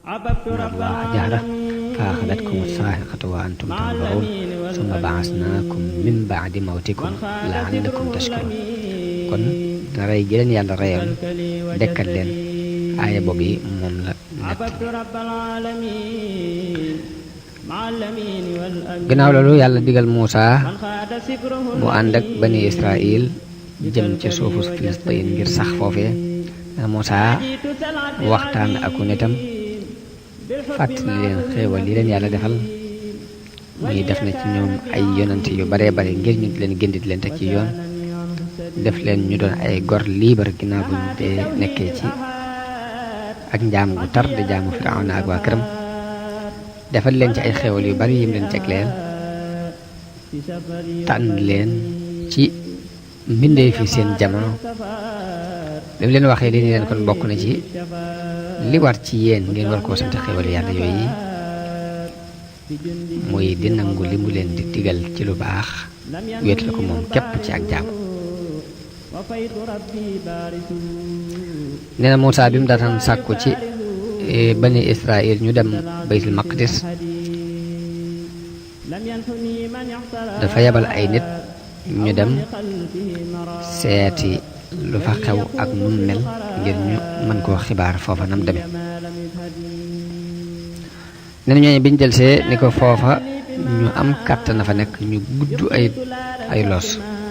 الله جهرة فأخذتكم الصاعقة وأنتم تنظرون ثم بعثناكم من بعد موتكم لعلكم تشكرون kon rey gi leen yàlla reyoon dekkal leen aaya boobu yi moom la nett gannaaw loolu yàlla digal Muusa mu ànd ak bani Israil jëm ca suufu Filistin ngir sax foofee Muusa waxtaan ak nitam fàttali leen xéewal yi leen yàlla defal muy def na ci ñoom ay yonante yu baree bare ngir ñu leen gindi leen teg ci yoon def leen ñu doon ay gor liibar ginnaaw bu ñu dee nekkee ci ak njaam gu tar di jaamu Firawna ak waa këram defal leen ci ay xéewal yu bari yim leen jagleel tànn leen ci mbindee fi seen jamono bi mu leen waxee li ni leen kon bokk na ci li war ci yéen ngeen war koo sant xéewal yàlla yooyu muy di nangu li mu leen di digal ci lu baax wéet la ko moom képp ci ak jaamu nee na Muusaa bi mu daataan sàkku ci bani Israil ñu dem baytul maqdis dafa yebal ay nit ñu dem seeti lu fa xew ak nu mu mel ngir ñu mën koo xibaar foofa nam deme nee na ñooñu biñ jëlsee ni ko foofa ñu am kàttan na fa nekk ñu gudd ay loos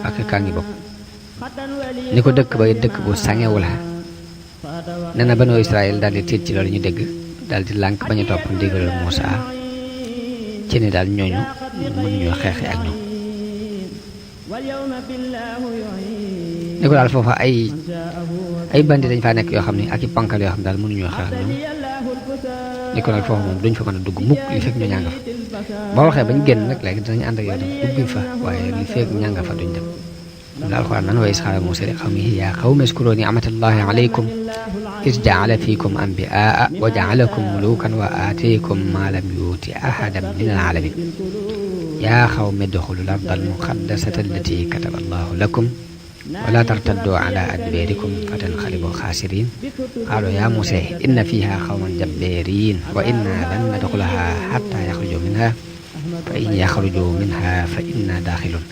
ak kàngi bopp ni ko dëkk ba dëkk bu sangewu la nee na banu Israël daal di tiit ci loolu ñu dégg daal di lànk bañ a topp ndigalul Muusaa ci ni daal ñooñu mënuñoo xeexe ak ñoom ni ko daal foofa ay bandi dañ faa nekk yoo xam ne ak i pankal yoo xam ne daal mënuñoo xeex ak ñoom ni ko nag foofu moom duñ fa mën a dugg mukk li fekk ñu ñànga fa boo waxee bañ génn nag léegi dinañ ànd ak yow dem dugg fa waaye li fekk ñànga fa duñ dem la alquran nan wa iz qaala Muusaa li qawmihi yaa qawmi uzkuruu ni'matallahi alaykum iz ja'ala fiikum anbiyaa'a wa ja'alakum muluukan wa aataakum maa lam yu'ti ahadan minal aalamiin yaa qawmi udxulul ardal muqaddasata allatii kataba Allahu lakum wa laa tartadduu alaa adbaarikum fatanqalibuu xaasiriin qaaluu yaa Muusaa inna fiihaa qawman jabbaariin wa innaa lan nadxulahaa hattaa yaxrujuu minhaa fa in yaxrujuu minhaa fa innaa daaxiluun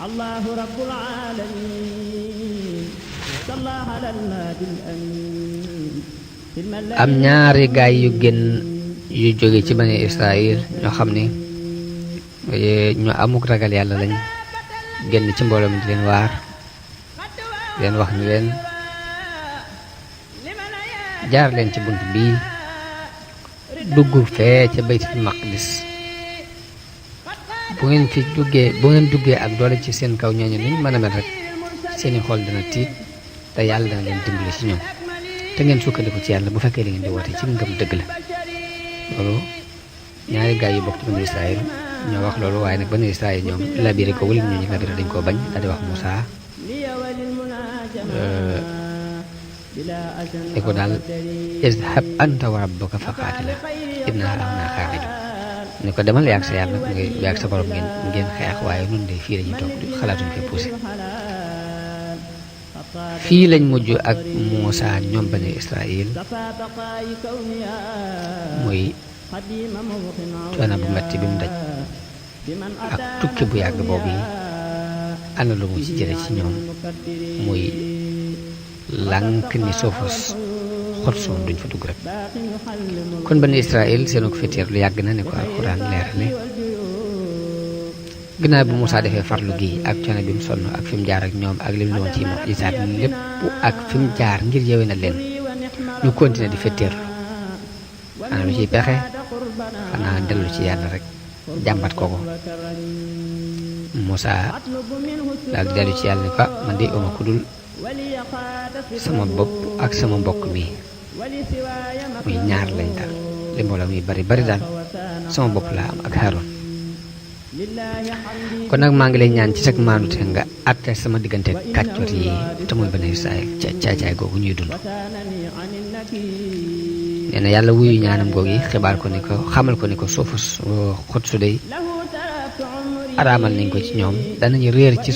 Allahu rabbul aalamiin am ñaari gaay yu génn yu jóge ci bani Israil ñoo xam ne ñu amuk ragal yàlla lañ génn ci mbooloo mi di leen waar leen wax ni leen jaar leen ci bunt bii dugg fee ca baytul maqdis bu ngeen duggee ak doole ci seen kaw ñooñu luñ mën a mel rek seeni xool dana tiit te yàlla dana leen dimbali ci ñoom te ngeen sukkandiku ci yàlla bu fekkee li ngeen di woote ci ngëm dëgg la loolu ñaari gaay yu bokk ci bani Israil ñoo wax loolu waaye nag bani Israil ñoom labiré ko wala ñooñu labiré dañ koo bañ daal di wax Muusaa di ko daal izhab anta wa rabbuka fa qaatila innaa haahunaa qaa'iduun ni ko demal yaag sa yàlla yaag sa borom ngeen xeex waaye nun de fii lañuy toog xalaatuñ koy poussé fii lañ mujj ak Muusaa ñoom bani Israil muy coono bu metti bi mu daj ak tukki bu yàgg boobu yi ana lu mu ci jële ci ñoom muy lànk ni soofos xot soom duñ fa dugg rek kon bani Israil seenu ko féeteer lu yàgg na ne ko alxuraan leerale ginnaaw bi Muusaa defee farlu gi ak coono bi mu sonn ak fi mu jaar ak ñoom ak lim woon ci mu'jizaat lépp ak fi mu jaar ngir yewe na leen ñu continuer di féeteerlu ana lu ciy pexe xanaa dellu ci yàlla rek jàmbat kooko Muusaa daal di dellu ci yàlla ni ko man de uma ku dul sama bopp ak sama mbokk mi muy ñaar lañ daal li mbooloo muy bari daal sama bopp laa am ak Haaroon kon nag maa ngi lay ñaan ci sag maanute nga àtte sama diggante kàccoor yi te muy bani Israil caay googu ñuy dund nee na yàlla wuyu ñaanam googu xibaar ko ni ko xamal ko ni ko suufu xut su dey araamal nañ ko ci ñoom danañu réer ci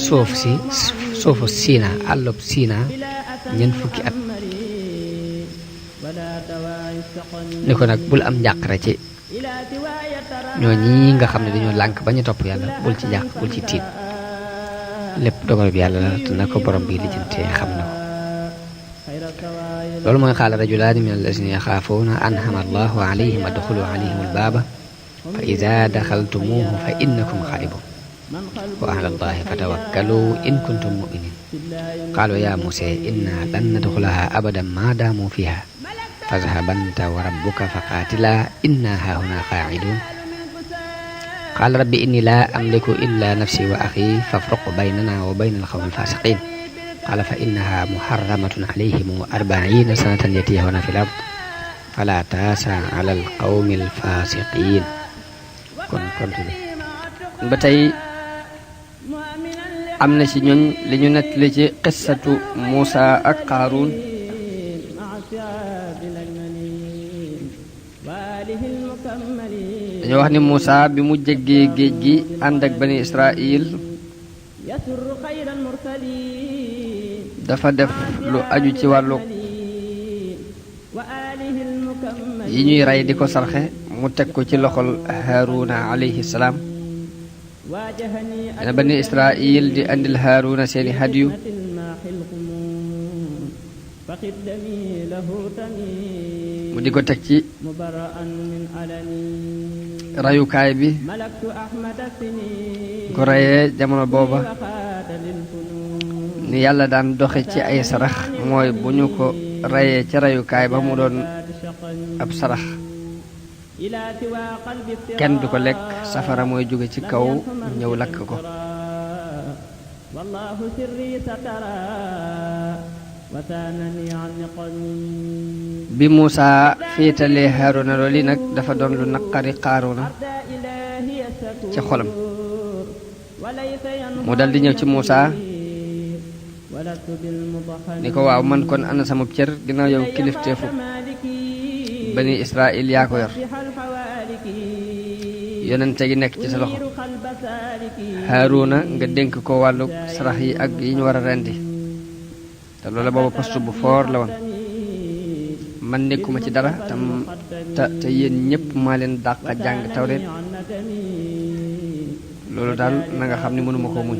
suufu Siina àllub Siina ñeent fukki at ni ko nag bul am njàqare ci ñoo ñi nga xam ne dañoo lànk bañ a topp yàlla bul ci jàq bul ci tiit lépp dogal bi yàlla la te na ko borom bi lijjantee xam na ko loolu mooy qaala rajulaani min allazina yaxaafuuna an'ama allahu alayhim adxulu alayhim albaaba fa ida daxaltumuuhu fa innakum xaalibun wa ala allahi fatawakkalu in kuntum muminin qaalu ya musa inna lan nadxulaha abadan ma daamu fiha fadhhab anta wa rabbuka faqaatila inna haahuna qaacidun qaala rabbi inni la amliku illa nafsi wa axi fafruq baynana wa bayna alqawmi alfasiqin qaala fa innaha muharramatun alayhim 40 sanatan yatihuna fi l ard fala taasa ala alqawmi alfasiqin kon continue ba tey am na ci ñooñ li ñu nettali ci qissatu Muusa ak Qaaruun dañoo wax ni Muusa bi mu jéggee géej gi ànd ak bani Israil dafa def lu aju ci wàllu yi ñuy rey di ko sarxe mu teg ko ci loxol Haaruna alayhi salaam dana bani Israil di andil Haaruna seeni hadiyu mu di ko teg ci rayukaay bi ko reyee jamono booba ni yàlla daan doxe ci ay sarax mooy bu ñu ko reyee ca rayukaay ba mu doon ab sarax kenn du ko lekk safara mooy jóge ci kaw ñëw lakk ko bi Muusa féetalee Haaruna loolu nag dafa doon lu naqari Qaaruuna ci xolam mu dal di ñëw ci Muusa ni ko waaw man kon ana sama cër ginnaaw yow kilifteefu bani Israil yaa ko yor yonente gi nekk ci sa loxo Haaruna nga dénk ko wàllu sarax yi ak yi ñu war a rendi te loola booba poste bu foor la woon man nekkuma ci dara te yéen ñëpp maa leen dàq jàng tawreet loolu daal na nga xam ni mënuma ko muñ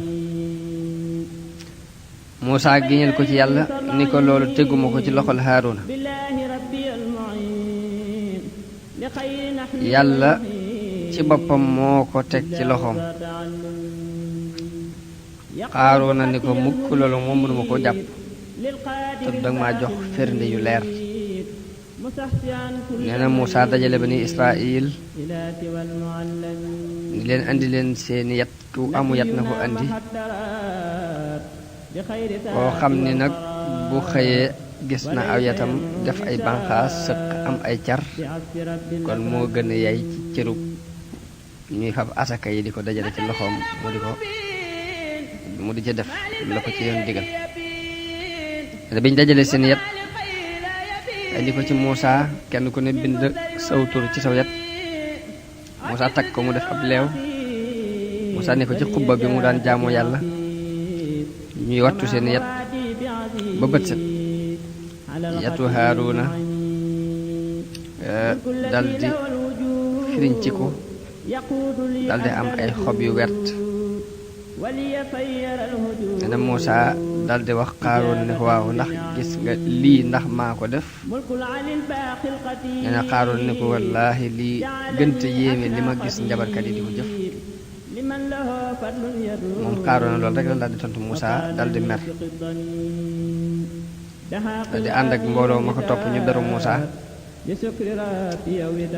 Muusa giñal ko ci yàlla ni ko loolu teguma ko ci loxol Haaruna yàlla ci boppam moo ko teg ci loxoom Qaaruuna ni ko mukk loolu moom mënuma koo jàpp te danga maa jox firnde yu leer nee na Muusa dajale bani Israil ni leen andi leen seeni yat ku amu yat na ko andi koo xam ni nag bu xëyee gis na aw yatam def ay banqaas sëq am ay car kon moo gën a yay ci cërub ñuy fab asaka yi di ko dajale ci loxoom mu di ca def la ko ci yoon digal biñ dajale seen yat indi ko ci Muusa kenn ku ne bind saw tur ci saw yat Muusa takk ko mu def ab leew Muusa ne ko ci xubba bi mu daan jaamoo yàlla ñuy wattu seen yat ba bët set yatu Haaruna daldi firinciku daldi am ay xob yu wert nee na Muusa daldi wax Qaaruun ne ko waaw ndax gis nga lii ndax maa ko def nee na Qaaruun ne ko wallaahi lii gënte yéeme li ma gis njabarkat yi di ko jëf moom Qaaruuna loolu rek la daldi tontu Muusa daldi mer daldi ànd ak mbooloo ma ko topp ñu beru Muusa nee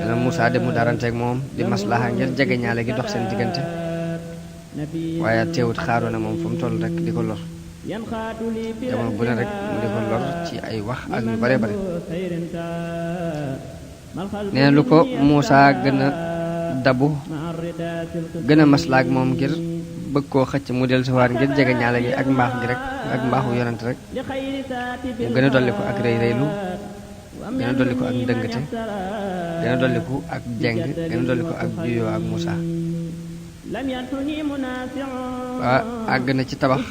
na Muusa dem mu daranteeg moom di maslaha ngir jege ñaale gi dox seen diggante waaye teewut Qaaruuna moom fu mu toll rek di ko lor jamono bu ne rek mu di ko lor ci ay wax ak yu bare bare nee na lu ko Muusa gën a dabu gën a maslaak moom ngir bëgg koo xëcc mu del siwaat ngir jege ñaale gi ak mbaax gi rek ak mbaaxu yonent rek mu gën a dolli ko ak rëy rëylu gën a dolli ko ak ndëngte gën a dolli ko ak jeng gën a dolli ko ak juyoo ak Muusa àgg na ci tabax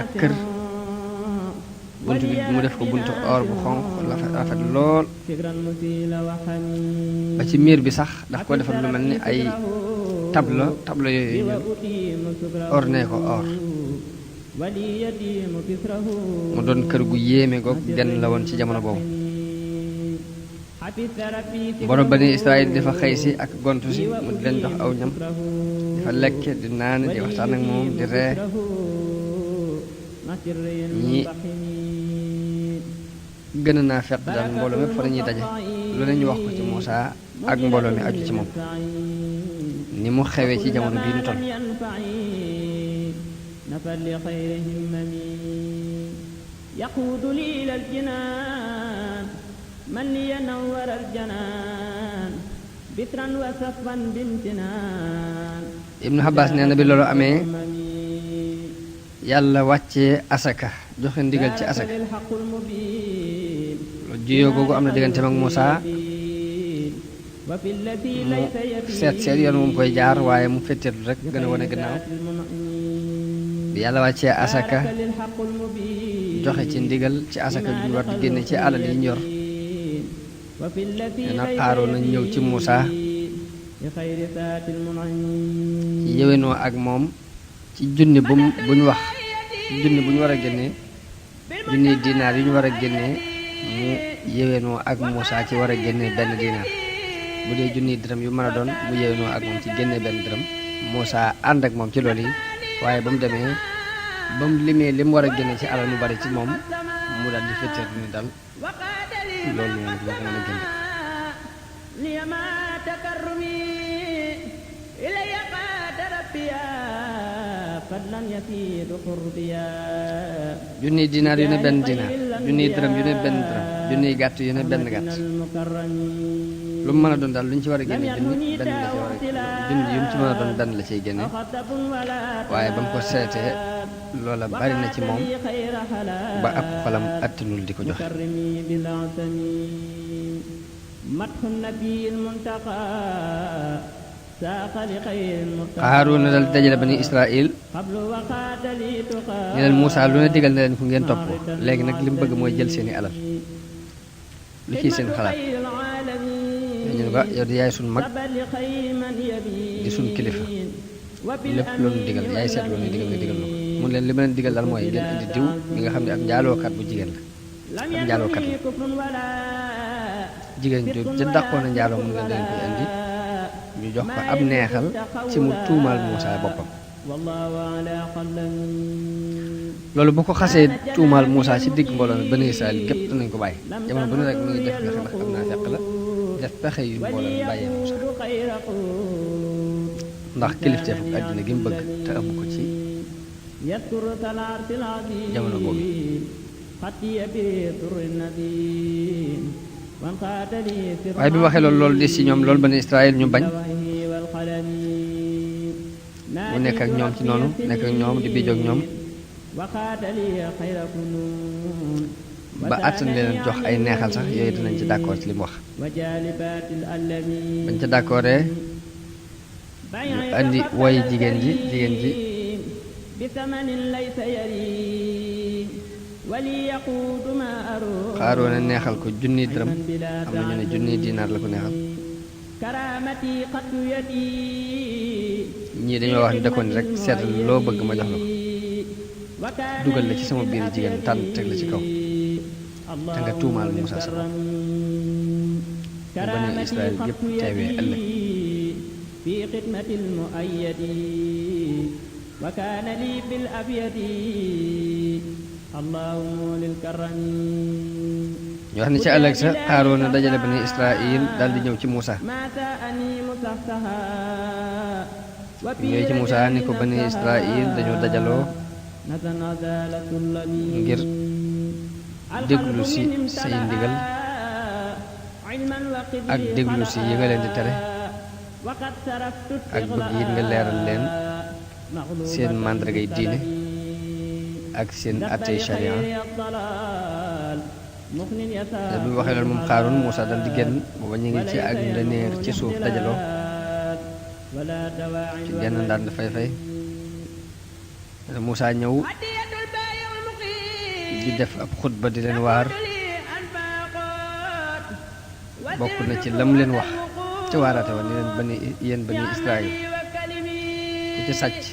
ak kër bunt bi mu def ko buntu or bu xonq rafet lool ba ci miir bi sax daf ko defal lu mel ni ay tableau yooyu ñu orné ko or mu doon kër gu yéeme goog benn la woon ci jamono boobu borom bani Israël dafa xëy si ak gontu si mu di leen jox aw ñam di fa lekk di naan di waxtaan ak moom di ree ñi gën a naa fekk daal mbooloo mépp fa la ñuy daje lu ne ñu wax ko ci Muusa ak mbooloo mi aju ci moom ni mu xewee ci jamono bii ñu toll Ibnu Abbas nee na bi loolu amee yàlla wàccee asaka joxe ndigal ci asaka lu jiyoo googu am na diggante mag Muusa mu seet yoon moom koy jaar waaye mu fetteetu rek gën a wane gannaaw bi yàlla wàccee asaka joxe ci ndigal ci asaka bi ñu war di génne ci alal yi ñu yor nee na Qaaruuna ñëw ci Muusa yéwénoo ak moom ci junni bu ñu wax junni bu ñu war a génnee junni dinaar yi ñu war a génnee mu yéwénoo ak Muusa ci war a génnee benn dinaar bu dee junni dërëm yu mën a doon mu yéwénoo ak moom ci génnee benn dërëm Muusa ànd ak moom ci loolu yi waaye ba mu demee ba mu limee li mu war a génne ci alal mu bari ci moom mu daal di fetteer ni dal loolu moom du ma ko mën a génne junniy dinaar yu ne benn dinaar junniy dërëm yu ne benn dërëm junniy gàtt yu ne benn gàtt lu mu mën a doon daal lu ñu ci war a génne junni benn la ci war a junni yu mu ci mën a doon benn la ciy génne waaye ba mu ko seetee loola bari na ci moom ba ab xolam attanul di ko joxe Qaaruuna dal dajale bani Israël ñu leen Muusa lu ne digal na leen fu ngeen topp ko léegi nag li mu bëgg mooy jël seeni alal lu ciy seen xalaat ñu ne ko yow di yaay suñ mag di suñ kilifa lépp loolu digal yaay seet loolu digal nga digal na ko mun leen li ma leen digal daal mooy ngeen indi diw mi nga xam ne ab njaalookat bu jigéen la ab njaalookat la jigéen ju ja dàqoon a njaaloo mun leen leen koy indi ñu jox ko ab neexal ci mu tuumaal Muusa boppam loolu bu ko xasee tuumaal Muusa ci digg mbooloo mi bani Israël gépp danañ ko bàyyi jamono bu ne rek mi ngi def pexe ndax am naa fekk la def pexe yu mbooloo mi bàyyee Muusa ndax kilifteefu àddina gi mu bëgg te amu ko ci jamono boobu waaye bi mu waxee loolu des ci ñoom loolu bani Israël ñu bañ mu nekk ak ñoom ci noonu nekk ak ñoom di bijoog ñoom ba àttan leen jox ay neexal sax yooyu dinañ ci d'accord ci li mu wax bañ ca d'accordee ñu andi woy jigéen ji Qaaruuna neexal ko junniy dërëm am na ñu ne junniy dinaar la ko neexal ñii dañoo wax ni da ko ni rek seetal loo bëgg ma jox la ko dugal la ci sama biir jigéen tànn teg la ci kaw te nga tuumaal Muusa sa bopp mu bani Israël yëpp teewee ëllëg ñu wax ni ca ëllëg sa Qaaruuna dajale bani Israël daal di ñëw ci Muusa ñëwee ci Muusa ni ko bani Israël dañoo dajaloo ngir déglu si say ndigal ak déglu si yi nga leen di tere ak bëgg it nga leeral leen seen màndargay diine ak seen attey sharia te bi mu waxee loolu moom Qaaruun Muusa dal di génn booba ñu ngi ci ak ndëneer ci suuf dajaloo ci genn ndànd fay-fay Muusa ñëw di def ab xutba di leen waar bokk na ci lam leen wax ca waaraate wa ni leen yéen bani Israël ku ci sàcc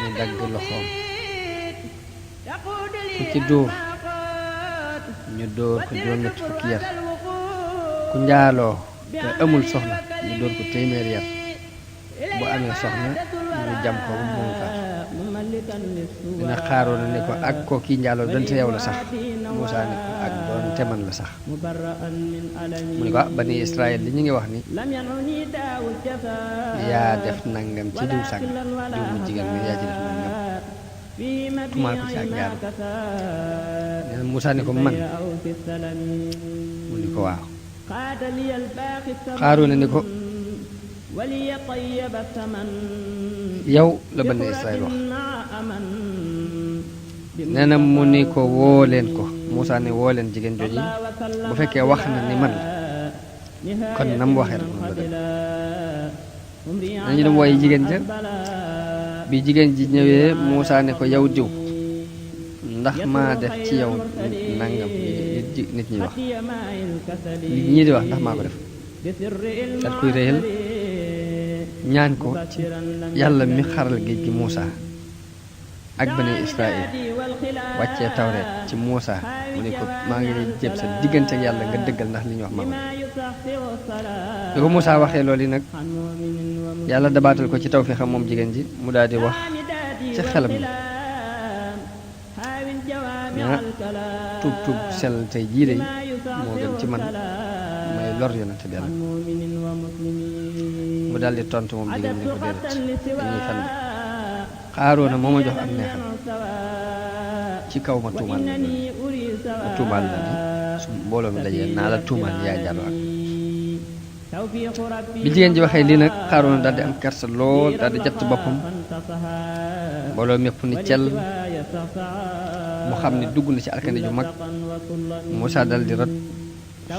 ñu dagg loxoom ku ci dóor ñu dóor ko juróom-ñetti fukki yar ku njaaloo te amul soxna ñu dóor ko téeméeri yar bu amee soxna ñu jam ko ba mu faat dina Xaaroona ne ko ak ko kii njaaloo donte yow la sax Muusaa ne ko ak doonte man la sax mu ne ko bani Israël li ñu ngi wax ni yaa def nangam ci diw sàng diw mu jigéen mi yaa ci def nangam tumaal ko ci ak njaalo nee na Muusaa ne ko man mu ne ko waaw Xaaroona ne ko yow la bani Israël wax nee na mu ni ko woo leen ko Muusaa ne woo leen jigéen jooji bu fekkee wax na ni man la kon nam waxee rek noonu la def nañu dem wooyi jigéen ja bi jigéen ji ñëwee Muusaa ne ko yow diw ndax maa def ci yow nangam nit ñi wax li ñii di wax ndax maa ko def daat koy réyal ñaan ko ci yàlla mi xaral géej gi Muusaa ak bani Israël wàccee tawreet ci Muusaa mu ne ko maa ngi lay jéb sa diggante ak yàlla nga dëggal ndax li ñu wax maa ko bi ko Muusaa waxee loolu yi nag yàlla dabaatal ko ci taw fi xam moom jigéen ji mu daal di wax ci xelam ni tuub sell tey jii de moo gën ci man may lor yonente bi yàlla mu daal di tontu moom jigéen ñi ko déedéet dañuy fen Xaaroona moo ma jox am neexam ci kaw ma tuumaal la ni su mbooloo mi dajee naa la tuumaal yaa jàllu ak bi jigéen ji waxee lii nag Xaaroona daal di am kersa lool daal di jatt boppam mbooloo mépp ni cell mu xam ni dugg na ci alkande ju mag Muusaa dal di rot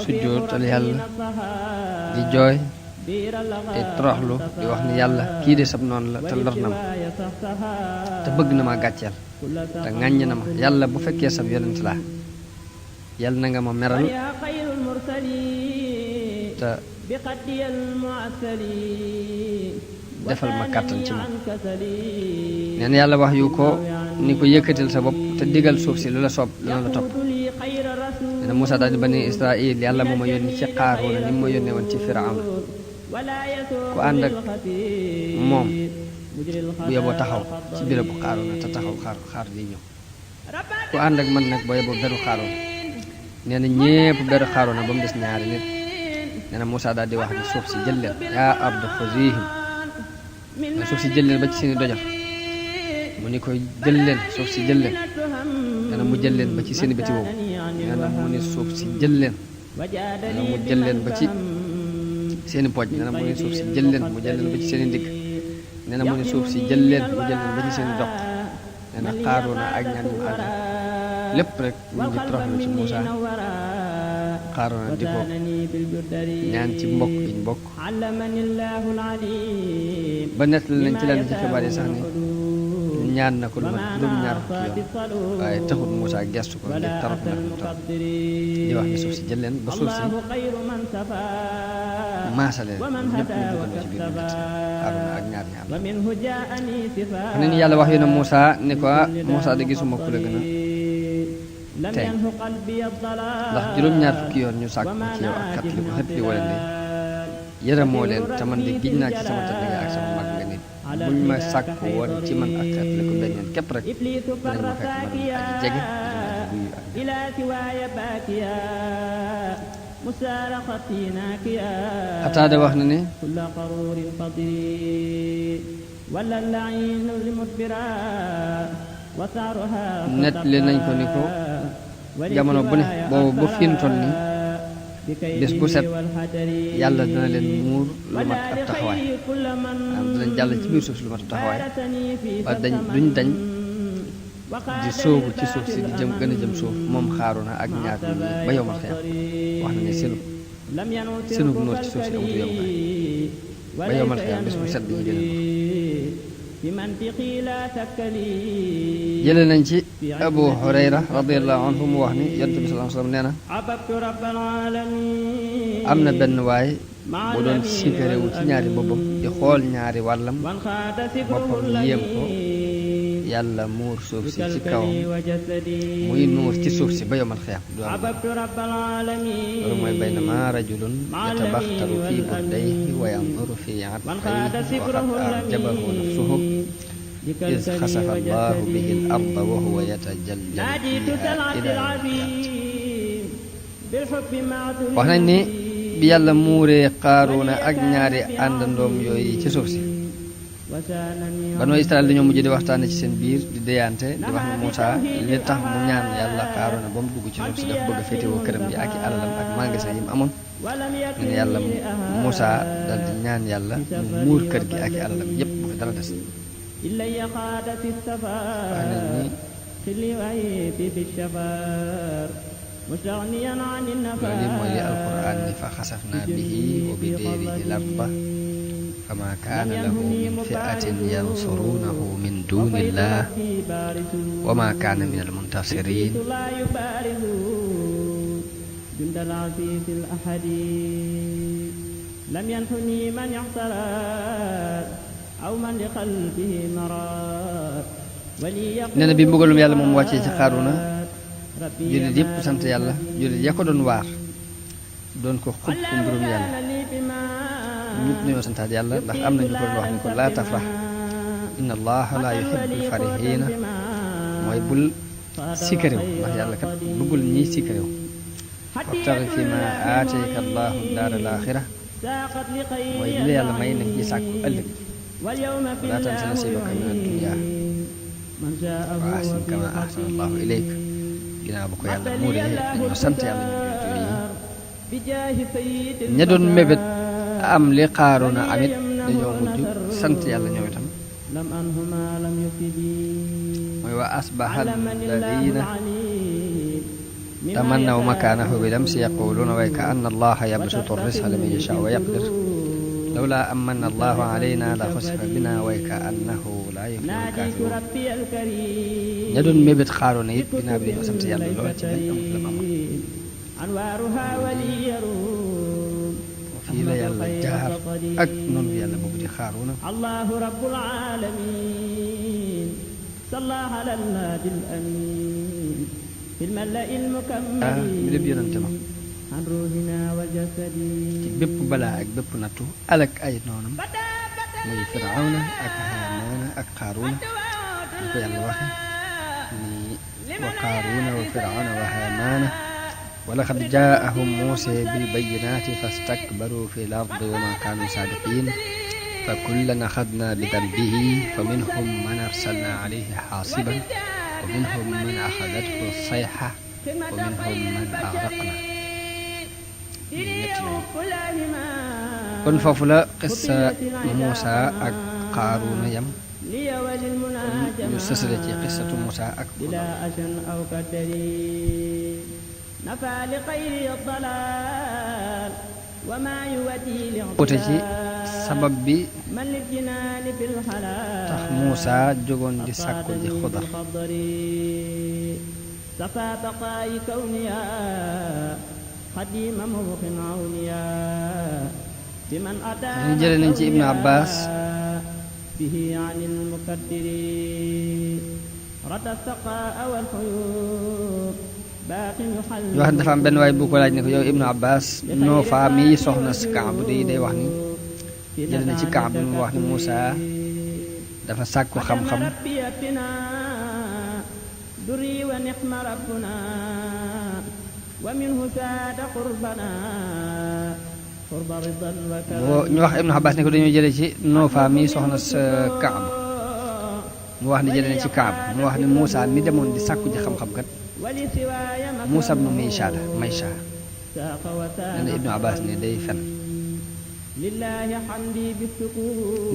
sujjootal yàlla di jooy te toroxlu di wax ni yàlla kii de sab noonu la te lor na ma te bëgg na ma gàcceel te ŋàññ na ma yàlla bu fekkee sab yonent laa yàlla na nga ma meral te defal ma kàttan ci moom nee na yàlla wax yu ko ni ko yëkkatil sa bopp te digal suuf si lu la soob dana la topp nee na Muusaa daal di bani Israël yàlla moo ma yónni ci Xaaroona ni mu ma yónnee woon ci Firawna ku ànd ak moom bu yeboo taxaw ci béréb bu Xaaroona te taxaw xaar di ñëw ku ànd ak man nag boo yeboo beru Xaaroona nee na ñépp beru Xaaroona ba mu des ñaari nit nee na Muusaa daal di wax ni suuf si jël leen yaa ardu xuziihim suuf si jël leen ba ci seeni dojor mu ni koy jël leen suuf si jël leen nee na mu jël leen ba ci seeni biti woowu nee na mu ni suuf si jël leen nee na mu jël leen ba ci seeni pooj nee na mu ni suuf si jël leen mu jël leen ba ci seeni ndigg nee na mu ni suuf si jël leen mu jël leen ba ci seeni dox nee na Xaaroona ak ñaan ñu ànd lépp rek ñu ngi toroxlu ci Muusaa Xaaroona di ko ñaan ci mbokk gi ñu bokk ba nettali nañ ci lenn ci xibaar yi sax ni ñaan na ko lu mat juróom-ñaar fukki yoon waaye taxul Muusaa gestu ko ngir tarot na mu tarot di wax ni suuf si jël leen ba suuf si maasale ñëpp ñu dugal ci biir nit Xaaroona ak ñaar ñi am xam ne yàlla wax yu ne Muusaa ni ko Muusaa de gisuma ku la gën a tey ndax juróom-ñaar fukki yoon ñu sàkk ko ci yow ak xet li wala ne yërëmoo leen te man di giñ naa ci sama tëdd nga ak sama mag nga nit buñ ma sàkk woon ci man ak xet li ko benn yoon képp rek dinañ ma fekk man aji jege Xataada wax na ne net li nañ ko ni ko jamono bu ne boobu ba fi mu toll nii bés bu set yàlla dina leen muur lu mat ab taxawaay am dinañ jàll ci biir suuf si lu mat ab taxawaay ba duñ dañ di sóobu ci suuf si di jëm gën a jëm suuf moom Xaaroona ak ñaar ñi ba yow ma xeex wax na ne seenug nóor ci suuf si amatu yow ba yow ma xeex bés bu set dañuy gën a jële nañ ci Abu Hurayra radiyallahu anhu mu wax ni Yonent bi sallallahu alayhi wasallam nee na am na benn waay bu doon sikarewu ci ñaari boppam di xool ñaari wàllam boppam yéem ko yàlla muur suuf si ci kawam muy nuur ci suuf si ba yomal xiyaam du am loolu mooy baynama rajulun yatabaxtaru fi buddayhi wa yanzuru fi atfayhi wa qad ajabahu nafsuhu iz xasafa allahu bihi al arda wa huwa yatajaljalu fiha ila wax nañ ni bi yàlla muuree Qaaruuna ak ñaari àndandoom yooyu ci suuf si Banu Israël dañoo mujj di waxtaane ci seen biir di déyante di wax ne Muusaa li tax mu ñaan yàlla Qaaruuna ba mu dugg ci suuf si dafa bëgg a féetewoo këram bi ak i alalam ak magasin yi mu amoon ñu ne yàlla Muusaa dal di ñaan yàlla mu muur kër gi ak i alalam yépp bu fi dara des wax nañ ni loolu mooy li alquran ni fa xasafna bihi wa bi daarihi l-arda fama kaana lahu min fi'atin yansurunahu min dunillah wa ma kaana min almuntasirin nee na bi mbugalum yàlla moom wàccee ci Qaaruuna jullit yëpp sant yàlla jullit ya ko doon waar doon ko xupp mbirum yàlla ñëpp ñoo santaat yàlla ndax am na ñu ko doon wax ni ko laa tafrax inna allaha la yuhibbul farihiina mooy bul sikkaréew ndax yàlla kat bëggul ñiy sikkaréew wabtaxi fi ma aatayka allahu daara al axira mooy li la yàlla may nañ ci sàkku ëllëg wala tansa nasiibaka min ad-dunya wa ahsin kama ahsana allahu ilayk ginnaaw ba ko yàlla muuree dañoo sant yàlla ñu ña doon mébét am li Qaaruuna amit dañoo mujj sant yàlla ñoom itam mooy wa asbaha alladina tamannaw makaanahu bi lamsi yaquluuna way ka anna allaha yabsutu risqa liman yashaa wa yaqdir lawla amanna allahu alayna la xusifa bina way ka annahu la yuflihu lkaafiruun ña doon mébét Qaaruuna it ginnaaw bi dañoo sant yàlla lool ci bañ amut la mu amoon fii la yàlla jaar ak noonu yàlla boobu di Qaaruuna allahu rabbul alamin salla ala al-hadi al-amin fil mala'i al-mukammal mi lépp yonante ma ci bépp balaa ak bépp nattu alak ay noonam muy Firawna ak Haamaana ak Qaaruuna ñu ko yàlla waxe ni wa Qaaruuna wa Firawna wa Haamaana wa laqad jaa'ahum Muusaa bil bayyinaati fastakbaruu fil ardi wa maa kaanuu saabiqiin fa kullan axadnaa bi danbihi fa minhum man arsalnaa alayhi haasiban wa minhum man axadathu sayha wa minhum man agraqnaa kon foofu la qissa Muusaa ak Qaaruuna yam ñu sësale ci qissatu Muusaa ak wute ci sabab bi tax Muusaa jógoon di sàkku ji Xudar ñu jële nañ ci Ibnu Abbaas ñu wax dafa am benn waay bu ko laaj ne ko yow Ibnu Abbaas noo faa mi soxna si Kaab day wax ni jële na ci Kaab mu wax ni Muusaa dafa sàkku xam-xam ñu wax Ibnu Abbaas ne ko dañoo jële ci Noofa mi soxna sa Kaab mu wax ni jële na ci Kaab mu wax ni Muusaa mi demoon di sàkku ji xam-xam kat Muusaa ibnu Maysha nee na Ibnu Abbaas ne day fen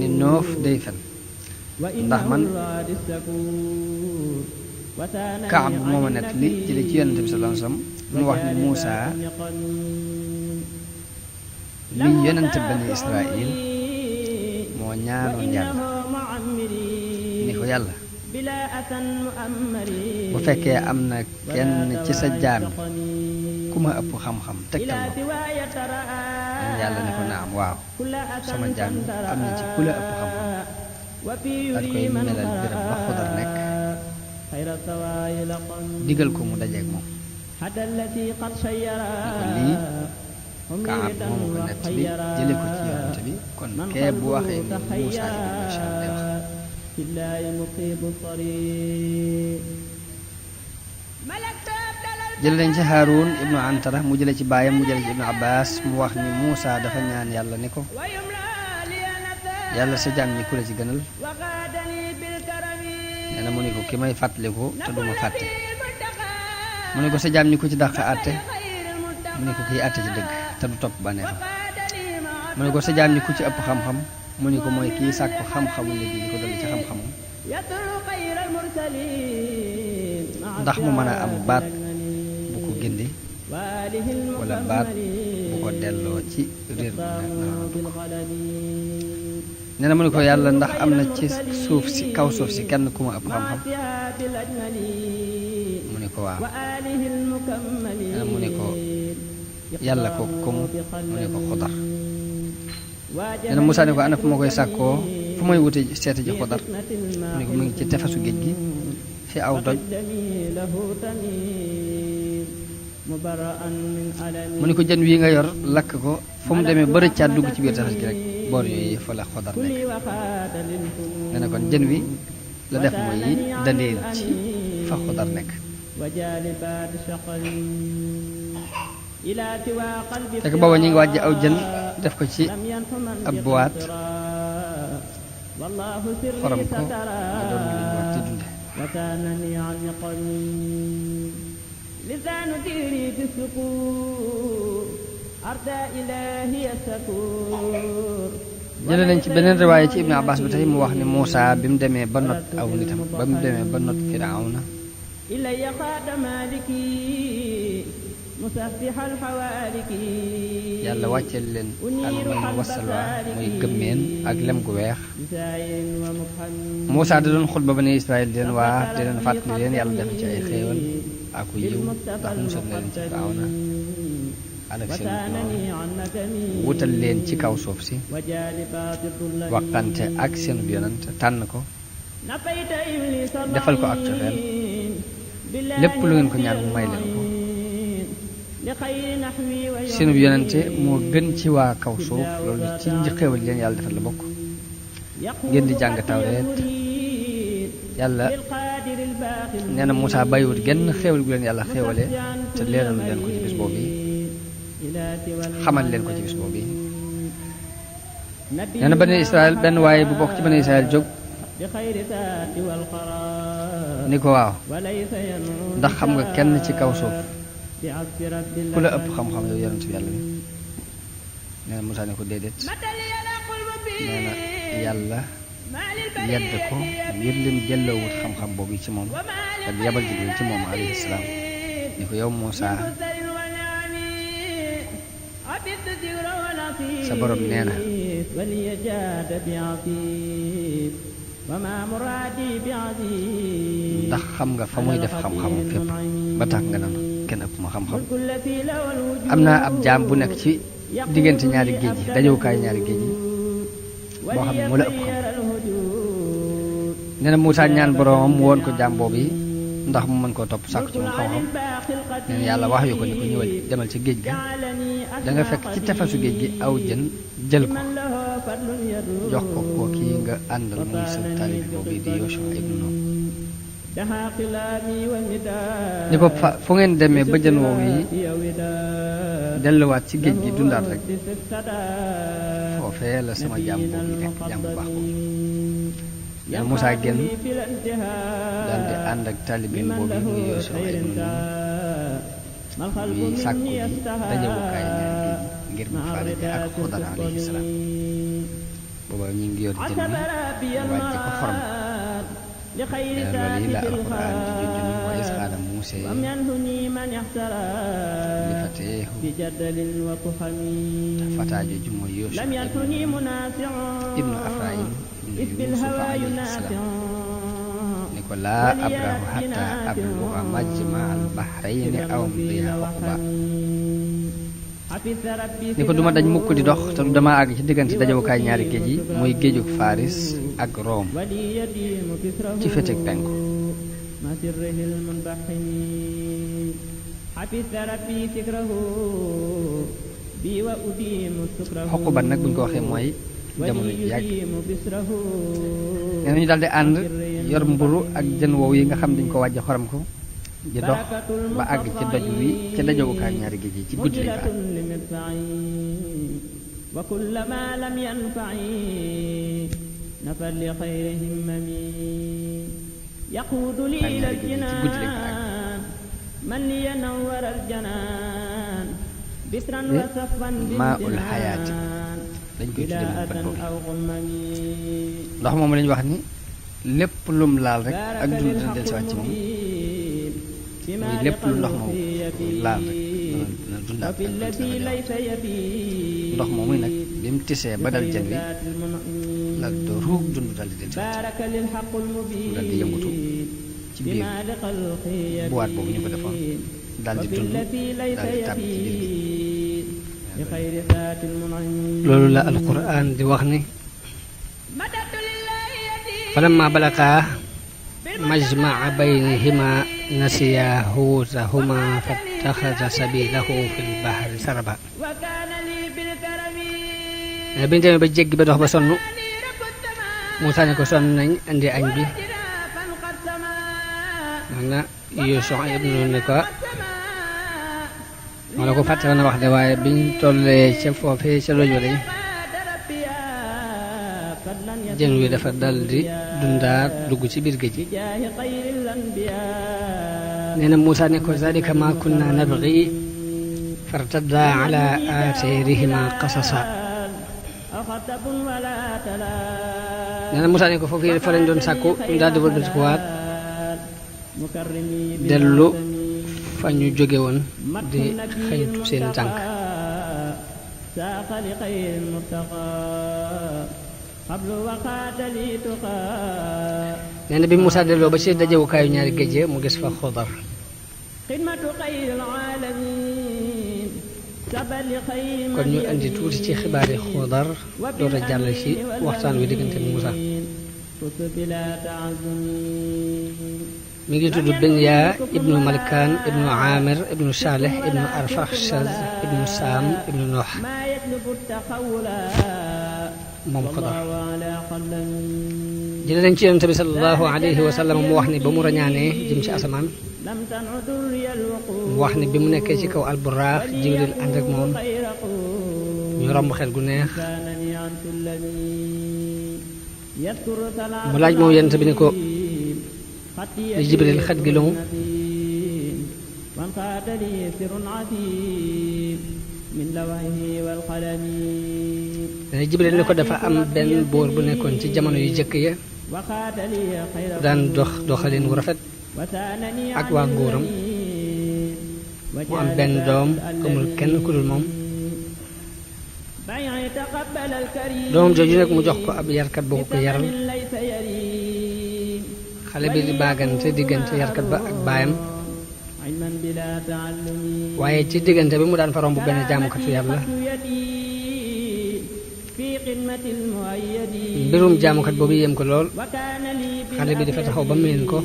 ni Noof day fen ndax man Kaab moo ma nett li jële ci Yonent bi sallallahu alayhi wa sallam mu wax ni Muusaa mi yonent bani Israil moo ñaanoon yàlla yàlla bu fekkee am na kenn ci sa jaam ku ma ëpp xam-xam tegtal ma ko yàlla ne ko naam waaw sama jaam am na ci ku la ëpp xam-xam daal koy melal béréb ba Xudar nekk digal ko mu dajeeg moom ni ko lii Kaab moomu ko nett bi jële ko ci yonante bi kon kee bu waxee ni Muusaa ibnu Hishaam lay wax jële nañ ci Haaruun ibnu Antara mu jële ci baayam mu jële ci ibnu Abbaas mu wax ni Muusaa dafa ñaan yàlla ni ko yàlla sa jaam ñi ku la ci gënal nee na mu ni ko ki may fàttaliku te duma fàtte mu ne ko sa jaam ñi ku ci dàq àtte mu ne ko kiy àtte ci dëgg te du topp bànneexam mu ne ko sa jaam ñi ku ci ëpp xam-xam mu ne ko mooy kii sàkku xam-xamu nit ñi di ko dolli ci xam-xamam ndax mu mën a am baat bu ko gindi wala baat bu ko delloo ci réer bu nee na mu ne ko yàlla ndax am na ci suuf si kaw suuf si kenn ku ma ëpp xam-xam mu ne ko waaw nee na mu ne ko yàlla ko kumu mu ne ko Xudar nee na Muusaa ne ko ana fu ma koy sàkkoo fu may wute seeti ji Xudar mu ne ko mu ngi ci tefesu géej gi fi aw doj mu ne ko jën wii nga yor lakk ko fu mu demee ba rëccaat dugg ci biir tefes gi rek boor yooyu fa la Xudar nekk nee na kon jën wi la def mooy yi dandeel ci fa Xudar nekk fekk booba ñu ngi wàjj aw jën def ko ci ab boîte xorom ko nga doon lu ñu war ci dunde jële nañ ci beneen riwaaya ci Ibnu Abbas bi tey mu wax ni Muusaa bi mu demee ba not aw nitam ba mu demee ba not Firawna yàlla wàcceel leen alman wasalwa muy gëmmeen ak lem gu weex Muusaa da doon xutba Bani Israayil di leen waa di leen fàttali leen yàlla def ci ay xéewal ak yiw ndax musal na leen ci Firawna alak seen noonu wutal leen ci kaw suuf si waxante ak seen yonent tànn ko defal ko ak cofeel lépp lu ngeen ko ñaan mu may leen ko seen yonente moo gën ci waa kaw suuf loolu ci xéewal leen yàlla defal la bokk ngeen di jàng Tawreet yàlla nee na Muusaa bàyyiwut genn xéewal gu leen yàlla xéewale te leeralu leen ko ci bis boobu yi xamal leen ko ci bis boobu yi nee na Bani Israël benn waaye bu bokk ci Bani Israël jóg ni ko waaw ndax xam nga kenn ci kaw suuf ku la ëpp xam-xam yow yonent bi yàlla bi nee na Muusaa ne ko déedéet nee na yàlla yedd ko ngir lim jëlloowut xam-xam boobu ci moom ak yabal Jibril ci moom alayhi salaam ni ko yow Muusaa sa borom nee na ndax xam nga fa muy def xam-xamam fépp ba tax nga naan kenn ëpp ma xam-xam am naa ab jaam bu nekk ci diggante ñaari géej yi dajewukaay ñaari géej yi boo xam ne moo la ëpp xam nee na Muusaa ñaan boromam mu woon ko jaam boobu yi ndax mu mën koo topp sàkk ci moom xam-xam nee na yàlla wax yu ko ni ko ñëwal demal ci géej ga da nga fekk ci tefesu géej gi aw jën jël ko jox ko koo kii nga àndal muy sa taalibe boobu di Yoosua ibnu Nuun ni ko fu ngeen demee ba jën woowu yi delluwaat ci géej gi dundaat rek foofee la sama jaam boobu yi nekk jaam bu baax boobu nee na Muusaa génn daal di ànd ak taalibeem boobu muy Yoosua ibnu Nuun ñuy sàkku ji dajewukaay ñaari géej ngir mu faarite ak Xudar alayhi salaam booba ñu ngi yor jën bi wàcce ko xorom loolu yi la alquran di junj ni wa iz qaala Muusaa li fateehu fataa jooju mooy Yoosua ibnu Efraayim ibnu Yuusufa alayhi salaam ni ko laa abrahu hatta abluga majma al bahrayni aw amdiya uqba ni ko duma dañ mukk di dox te dama àgg ci diggante dajawukaay ñaari géej yi muy géejug Faris ak Rome ci féeteg penku Uqba nag buñ ko waxee mooy jamono ji yàgg nee nañu daal di ànd yor mburu ak jën wow yi nga xam dañ ko wàjj xorom ko di dox ba àgg ci doj wi ca dajawukaay ñaari géej yi ci guddi lañ fa maa ul xayaati dañ koy tudde moom bat boobu ndox moom lañu wax ni lépp lum laal rek ak dund dina dellusiwaat ci moom muy lépp lu ndox moom laal rek dina dundaat ndox moomu nag bi mu tisee ba dal jën wi la doo ruug dund dal di dellusiwaat dal di yëngutu ci biir buwaat boobu ñu ko defoon dal di dund dal di tàbb ci biir gi loolu la alquran di wax ni falamma balaqa majmaa baynihima nasiya huutahuma fattaxada sabilahu fil bahri saraba bi ñu demee ba jéggi ba dox ba sonn Muusaa ne ko sonn nañ indi añ bi man na Yuusu ibnu ne ko moo la ko fàttali na wax de waaye biñ tollee ca foofee ca lojo lañ jën wi dafa dal di dundaat dugg ci biir géej gi nee na Muusaa ne ko zalika ma kunna nabghi fartadda ala aathaarihima qasasa nee na Muusaa ne ko foofii fa lañ doon sàkku ñu daal di wëlbatikuwaat dellu fa ñu jóge woon di xëñtu seen tànk nee na bi Muusaa delloo ba ci dajewukaayu ñaari géej mu gis fa Xudar kon ñu indi tuuti ci xibaari Xudar door a jàll ci waxtaan wi diggante Muusaa mi ngi tudd Binyaa ibnu Malkaan ibnu Aamir ibnu Saalih ibnu Arfaxshad ibnu Saam ibnu Noox moom Xudar jële nañ ci Yonent bi sallallahu alayhi wa sallam mu wax ni ba mu rañaanee jëm ci asamaan mu wax ni bi mu nekkee ci kaw alburaax Jibril ànd ak moom ñu romb xel gu neex mu laaj moom Yonent bi ni ko li Jibril xet gi lu mu dana Jibril ni ko dafa am benn buur bu nekkoon ci jamono yu jëkk ya daan dox doxalin wu rafet ak waa nguuram mu am benn doom amul kenn ku dul moom doomam jooju nag mu jox ko ab yarkat boo ko yaral xale bi di baagante diggante yarkat ba ak baayam waaye ci diggante bi mu daan fa romb benn jaamukatu yàlla mbirum jaamukat boobu yéem ko lool xale bi dafa taxaw ba meen ko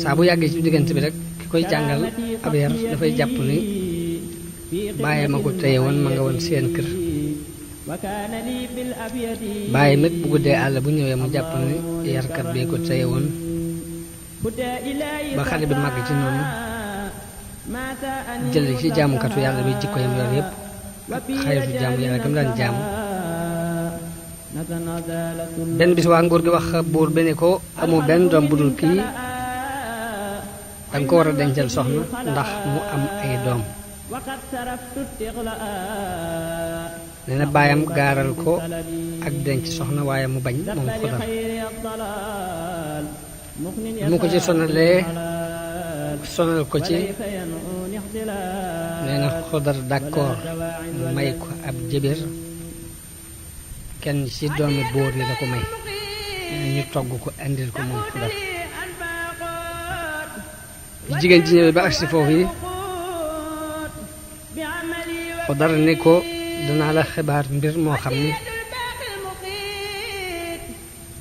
saa bu yàggee ci diggante bi rek ki koy jàngal ab yar dafay jàpp ni baayam a ko téye woon ma nga woon seen kër baayam it bu guddee àll bu ñëwee mu jàpp ni yarkat bee ko téye woon ba xale bi màgg ci noonu jël ci jaamukatu yàlla bi jikko yam yor yépp ak xayatu jaamu yàlla gam daan jaamu benn bis waa nguur gi wax buur bi ne ko amoo benn doom bu dul kii danga ko war a dencal soxna ndax mu am ay doom nee na baayam gaaral ko ak denc soxna waaye mu bañ moom Xudar mu ko ci sonalee sonal ko ci nee na Xudar d'accord mu may ko ab jëbër kenn ci doomi buur yi la ko may ñu togg ko indil ko moom Xudar jigéen ji ñëwee ba agsi foofu yi Xudar ni ko danaa la xibaar mbir moo xam ni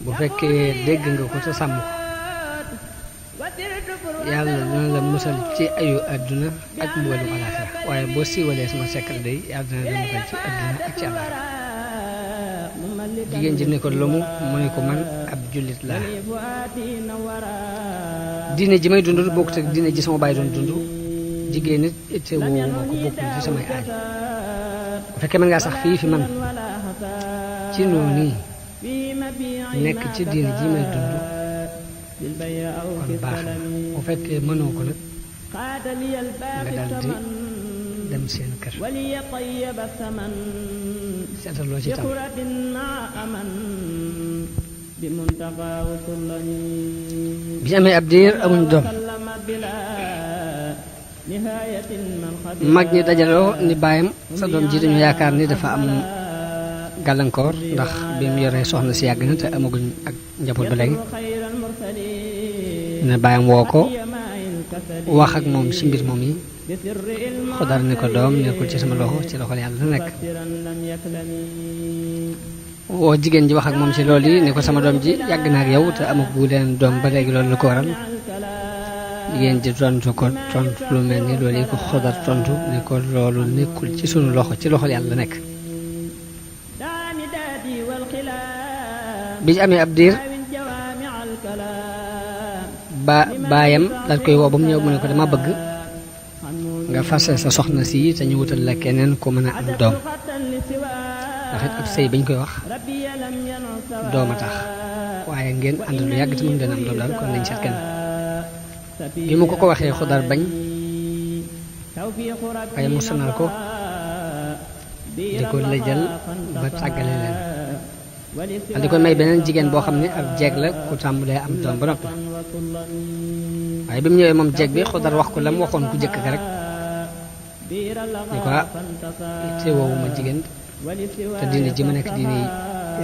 bu fekkee dégg nga ko te sàmm ko yàlla dina la musal ci ayu àdduna ak mbugalu alaaxira waaye boo siiwalee sama secret day yàlla dina la musal ci àdduna ak ci alaaxira jigéen ji ne ko lu mu ne ko man ab jullit laa diine ji may dund bokkut ak diine ji sama baay doon dund jigéen nit itte woowu moo ko bokkul ci samay aaj bu fekkee mën ngaa sax fii fi man ci noonu nekk ci diine ji may dund kon baax na bu fekkee mënoo ko nag nga daldi dem seen kër seetal loo ci tam bi ñu amee ab diir amuñ doom mag ñi dajaloo ni baayam sa doom ji dañu yaakaar ni dafa am gàllankoor ndax bi mu yoree soxna si yàgg na te amaguñ ak njaboot ba léegi ne baayam woo ko wax ak moom ci mbir moom yi Xudar ni ko doom nekkul ci sama loxo ci loxol yàlla la nekk woo jigéen ji wax ak moom ci loolu yi ni ko sama doom ji yàgg na ak yow te amagu leen doom ba léegi loolu lu ko waral jigéen ji tontu ko tontu lu mel ni loolu yi ko Xudar tontu ni ko loolu nekkul ci sunu loxo ci loxol yàlla la nekk bi ñu amee ab diir baayam daal koy woo ba mu ñëw mu ne ko dama bëgg nga fase sa soxna si te ñu wutal la keneen ku mën a am doom ndax it ab sëy bañ koy wax doom a tax waaye ngeen ànd lu yàgg te mën leen am doom daal kon nañ seet kenn bi mu ko waxee Xudar bañ waaye mu sonal ko di ko lëjal ba tàggale leen al di ko may beneen jigéen boo xam ne ab jeeg la ku tàmbalee am doom ba noppi waaye bi mu ñëwee moom jeeg bi Xudar wax ko la mu waxoon ku jëkk ka rek ni ko te woowu ma jigéen te diine ji ma nekk diine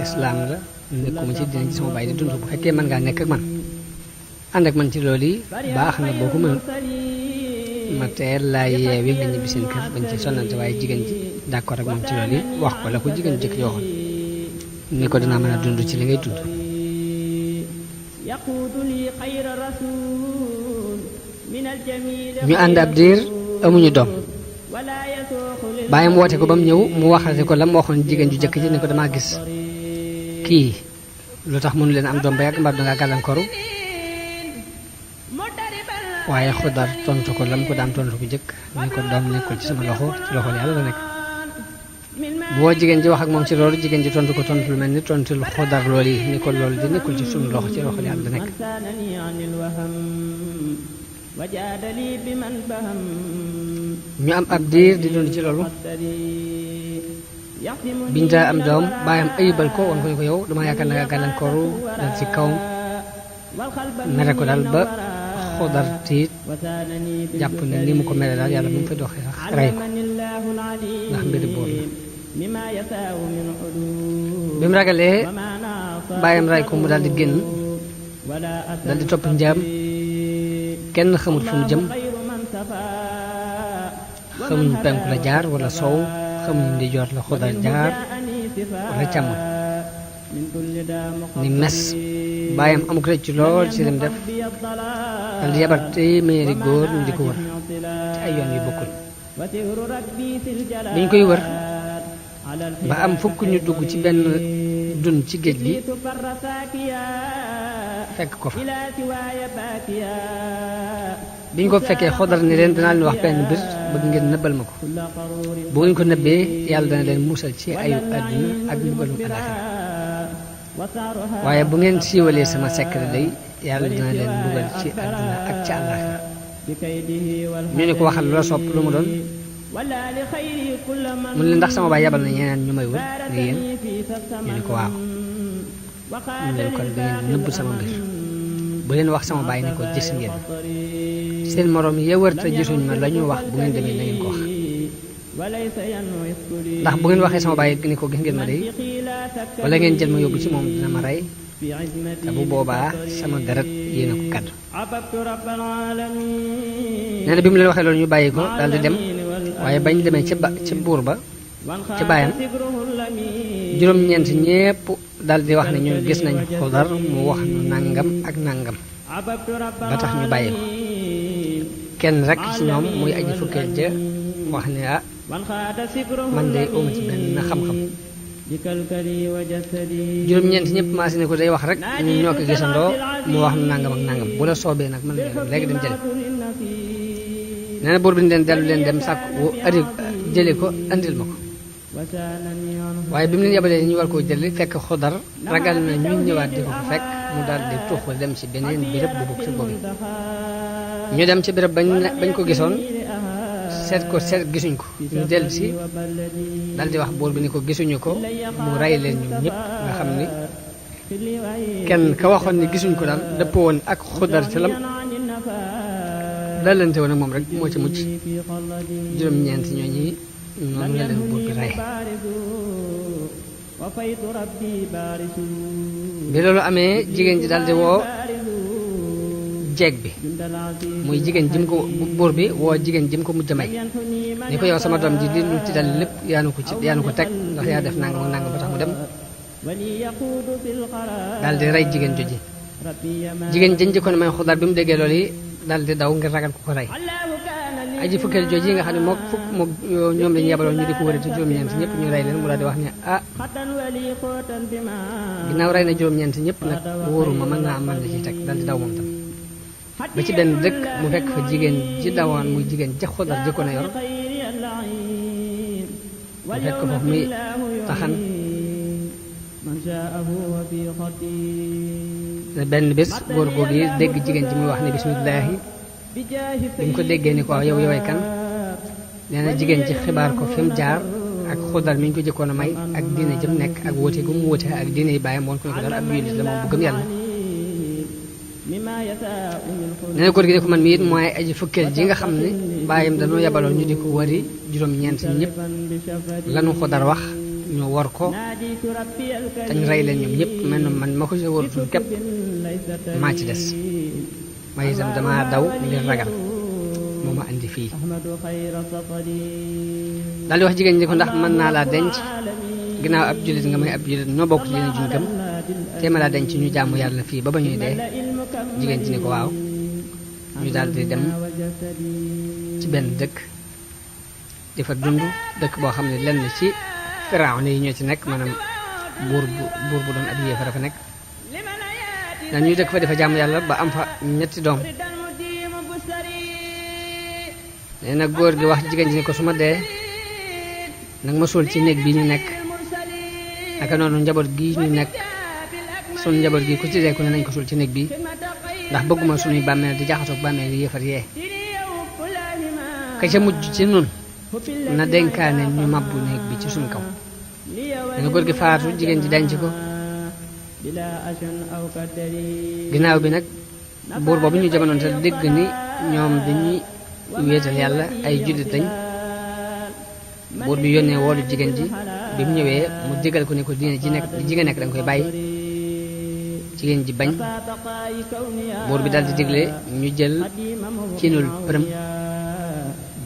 islaam la nekkuma ci diine ji sama baay di dund bu fekkee mën ngaa nekk ak man ànd ak man ci loolu yi baax na boo ko mënul ma teel laa yeewi nga ñibbi seen kër bañ ci sonnante waaye jigéen ji d'accord ak moom ci loolu yi wax ko la ko jigéen jëkk ji waxoon ni ko dinaa mën a dund ci li ngay dund ñu ànd ab diir amuñu doom bàyyam woote ko ba mu ñëw mu waxate ko la mu waxoon jigéen ju jëkk ji ni ko damaa gis kii lu tax mënu leen am doom ba yàgg mbaa dangaa gàllankooru waaye Xudar tontu ko la mu ko daan tontu ko jëkk ni ko doom nekkul ci sama loxo ci loxo yàlla la nekk boo jigéen ji wax ak moom ci loolu jigéen ji tontu ko tontu lu mel ni tontu Xudar loolu yi ni ko loolu di nekkul ci sunu loxo ci loxo yàlla la nekk ñu am ab diir di dund ci loolu biñ daa am doom baayam ayibal ko wan ko ni ko yow dama yaakaar na nga gàllankooru dal ci kawam mere ko daal ba Xudar tiit jàpp ne ni mu ko mere daal yàlla bu mu fa doxee sax rey ko ndax mbiri buur la bi mu ragalee baayam rey ko mu daal di génn daal di topp njaam kenn xamut fu mu jëm xamuñ penku la jaar wala sow xamuñ ndijoor la Xudar jaar wala càmmoñ ni mes baayam amuk rëcc lool ci lim def dal di yabar téeméeri góor ñu di ko wër ci ay yoon yu bokkul biñ koy wër ba am fukk ñu dugg ci benn dun ci géej gi fekk ko fa biñ ko fekkee Xudar ni leen danaa leen wax benn mbir bëgg ngeen nëbbal ma ko bu ngeen ko nëbbee yàlla dana leen musal ci ayu àdduna ak mbugalum alaaxira waaye bu ngeen siiwalee sama secret day yàlla dina leen mbugal ci àdduna ak ci àllaaxira ñu ne ko waxal loola sopp lu mu doon mu ne ndax sama baay yabal na ñeneen ñu may wër ni yéen ñu ne ko waaw mu ne kon da ngeen nëbb sama mbir bu leen wax sama baay ne ko gis ngeen seen moroom ya wër te gisuñ ma la ñu wax bu ngeen demee na ngeen ko wax ndax bu ngeen waxee sama baay ni ko gis ngeen ma day wala ngeen jël ma yóbbu ci moom dina ma rey te bu boobaa sama deret yéen a ko gàddu. nee na bi mu leen waxee loolu ñu bàyyi ko daal di dem waaye bañ demee ca buur ba ca baayam juróom-ñeent ñépp daal di wax ne ñun gis nañ Xudar mu wax nu nangam ak nangam ba tax ñu bàyyi ko. kenn rek ci ñoom muy aji fukkeel ja wax ne ah man de uma ci benn xam-xam. juróom-ñeent ñëpp maasi ne ko day wax rek ñun ñoo ko gisandoo mu wax nu nangam ak nangam bu la soobee nag mën nga léegi dem jëli. nee na buur bi leen dellu leen dem sàkk wu adi jëli ko andil ma ko waaye bi mu leen yabalee ñu war koo jëli fekk Xudar ragal na ñu ñëwaat di ko fa fekk mu daal di tuux dem ci beneen béréb bu bokk ci boobu. ñu dem ci béréb bañ ko gisoon seet gisuñ ko ñu dellu si daal di wax buur bi ni ko gisuñu ko mu rey leen ñun ñëpp nga xam ni kenn ka waxoon ni gisuñ ko daal dëpp woon ak Xudar ci lam dalante woon ak moom rek moo ci mucc. juróom-ñeent ñooñi noonu la leen buur bi rey. bi loolu amee jigéen ji daal di woo jeeg bi muy jigéen jim ko buur bi woo jigéen jim ko mujj may ni ko yow sama doom ji li lu ci dal lépp yaanu ko teg ndax yaa def nangam ak nangam ba tax mu dem daal di rey jigéen joji. jigéen jën jëkkoon may Xudar bi mu déggee loolu yi daal di daw ngir ragal ku ko rey. aji fukkeel joji nga xam ne mook ñoom lañu yebaloon ñu di ko wërati juróom-ñeent ñëpp ñu rey leen mu daal di wax ne ah ginnaaw rey na juróom-ñeent ñëpp nag wóoruma mën naa am man la ciy teg daal di daw moom tam ba ci benn dëkk mu fekk fa jigéen ji dawaan muy jigéen ja Xudar jëkkoon a yor mu fekk ko foofu muy taxan. benn bés góor googu yi dégg jigéen ji muy wax ne bismillaahi bi mu ko déggee ni ko yow yoway kan nee na jigéen ji xibaar ko fi mu jaar ak Xudar mi ñu ko jëkkoon a may ak diine jëm nekk ak wóote gu mu wóote ak diine yi bàyyam woon ko ne ko dara ab jullit la moom bu gëm yàlla. nee na góor gi ne ko man mii it mooy aji fukkeel ji nga xam ne bàyyam dañoo yabaloon ñu di ko wari juróom-ñeent ñëpp lanu Xudar wax ñu war ko te ñu rey leen ñoom ñëpp man ma ko si waratul képp maa ci des ma itam dama daw ngir ragal moo ma andi fii. daal di wax jigéen ñi ko ndax mën naa laa denc ginnaaw ab jullit nga may ab jullit noo bokk ci dina juñ gëm te ma laa denc ñu jaamu yàlla fii ba ñuy dee. jigéen ci ni ko waaw ñu daal di dem ci benn dëkk di fa dund dëkk boo xam ne lenn ci Firawna yi ñoo ci nekk maanaam buur bu doon ab yéefar fa nekk na ñuy dëkk fa di fa jaamu yàlla ba am fa ñetti doom. nee na góor gi wax jigéen ji ni ko su ma dee nag ma suul ci néeg bi ñu nekk naka noonu njaboot gi ñu nekk sunu njaboot gi ku ci dee ku ne nañ ko suul ci néeg bi ndax bëgguma sunuy bàmmeel di jaxasoog bàmmeel yi yéefar yee. ka ca mujj ci nun na dénkaane ñu mabbu néeg bi ci suñ kaw. dana góor gi faatu jigéen ji denc ko ginnaaw bi nag buur boobu ñu jamonoon te dégg ni ñoom dañuy wéetal yàlla ay jullit lañ buur bi yónnee woolu jigéen ji bi mu ñëwee mu digal ko ne ko diine ji nga nekk da nga koy bàyyi. jigéen ji bañ buur bi daal di digle ñu jël cinul përëm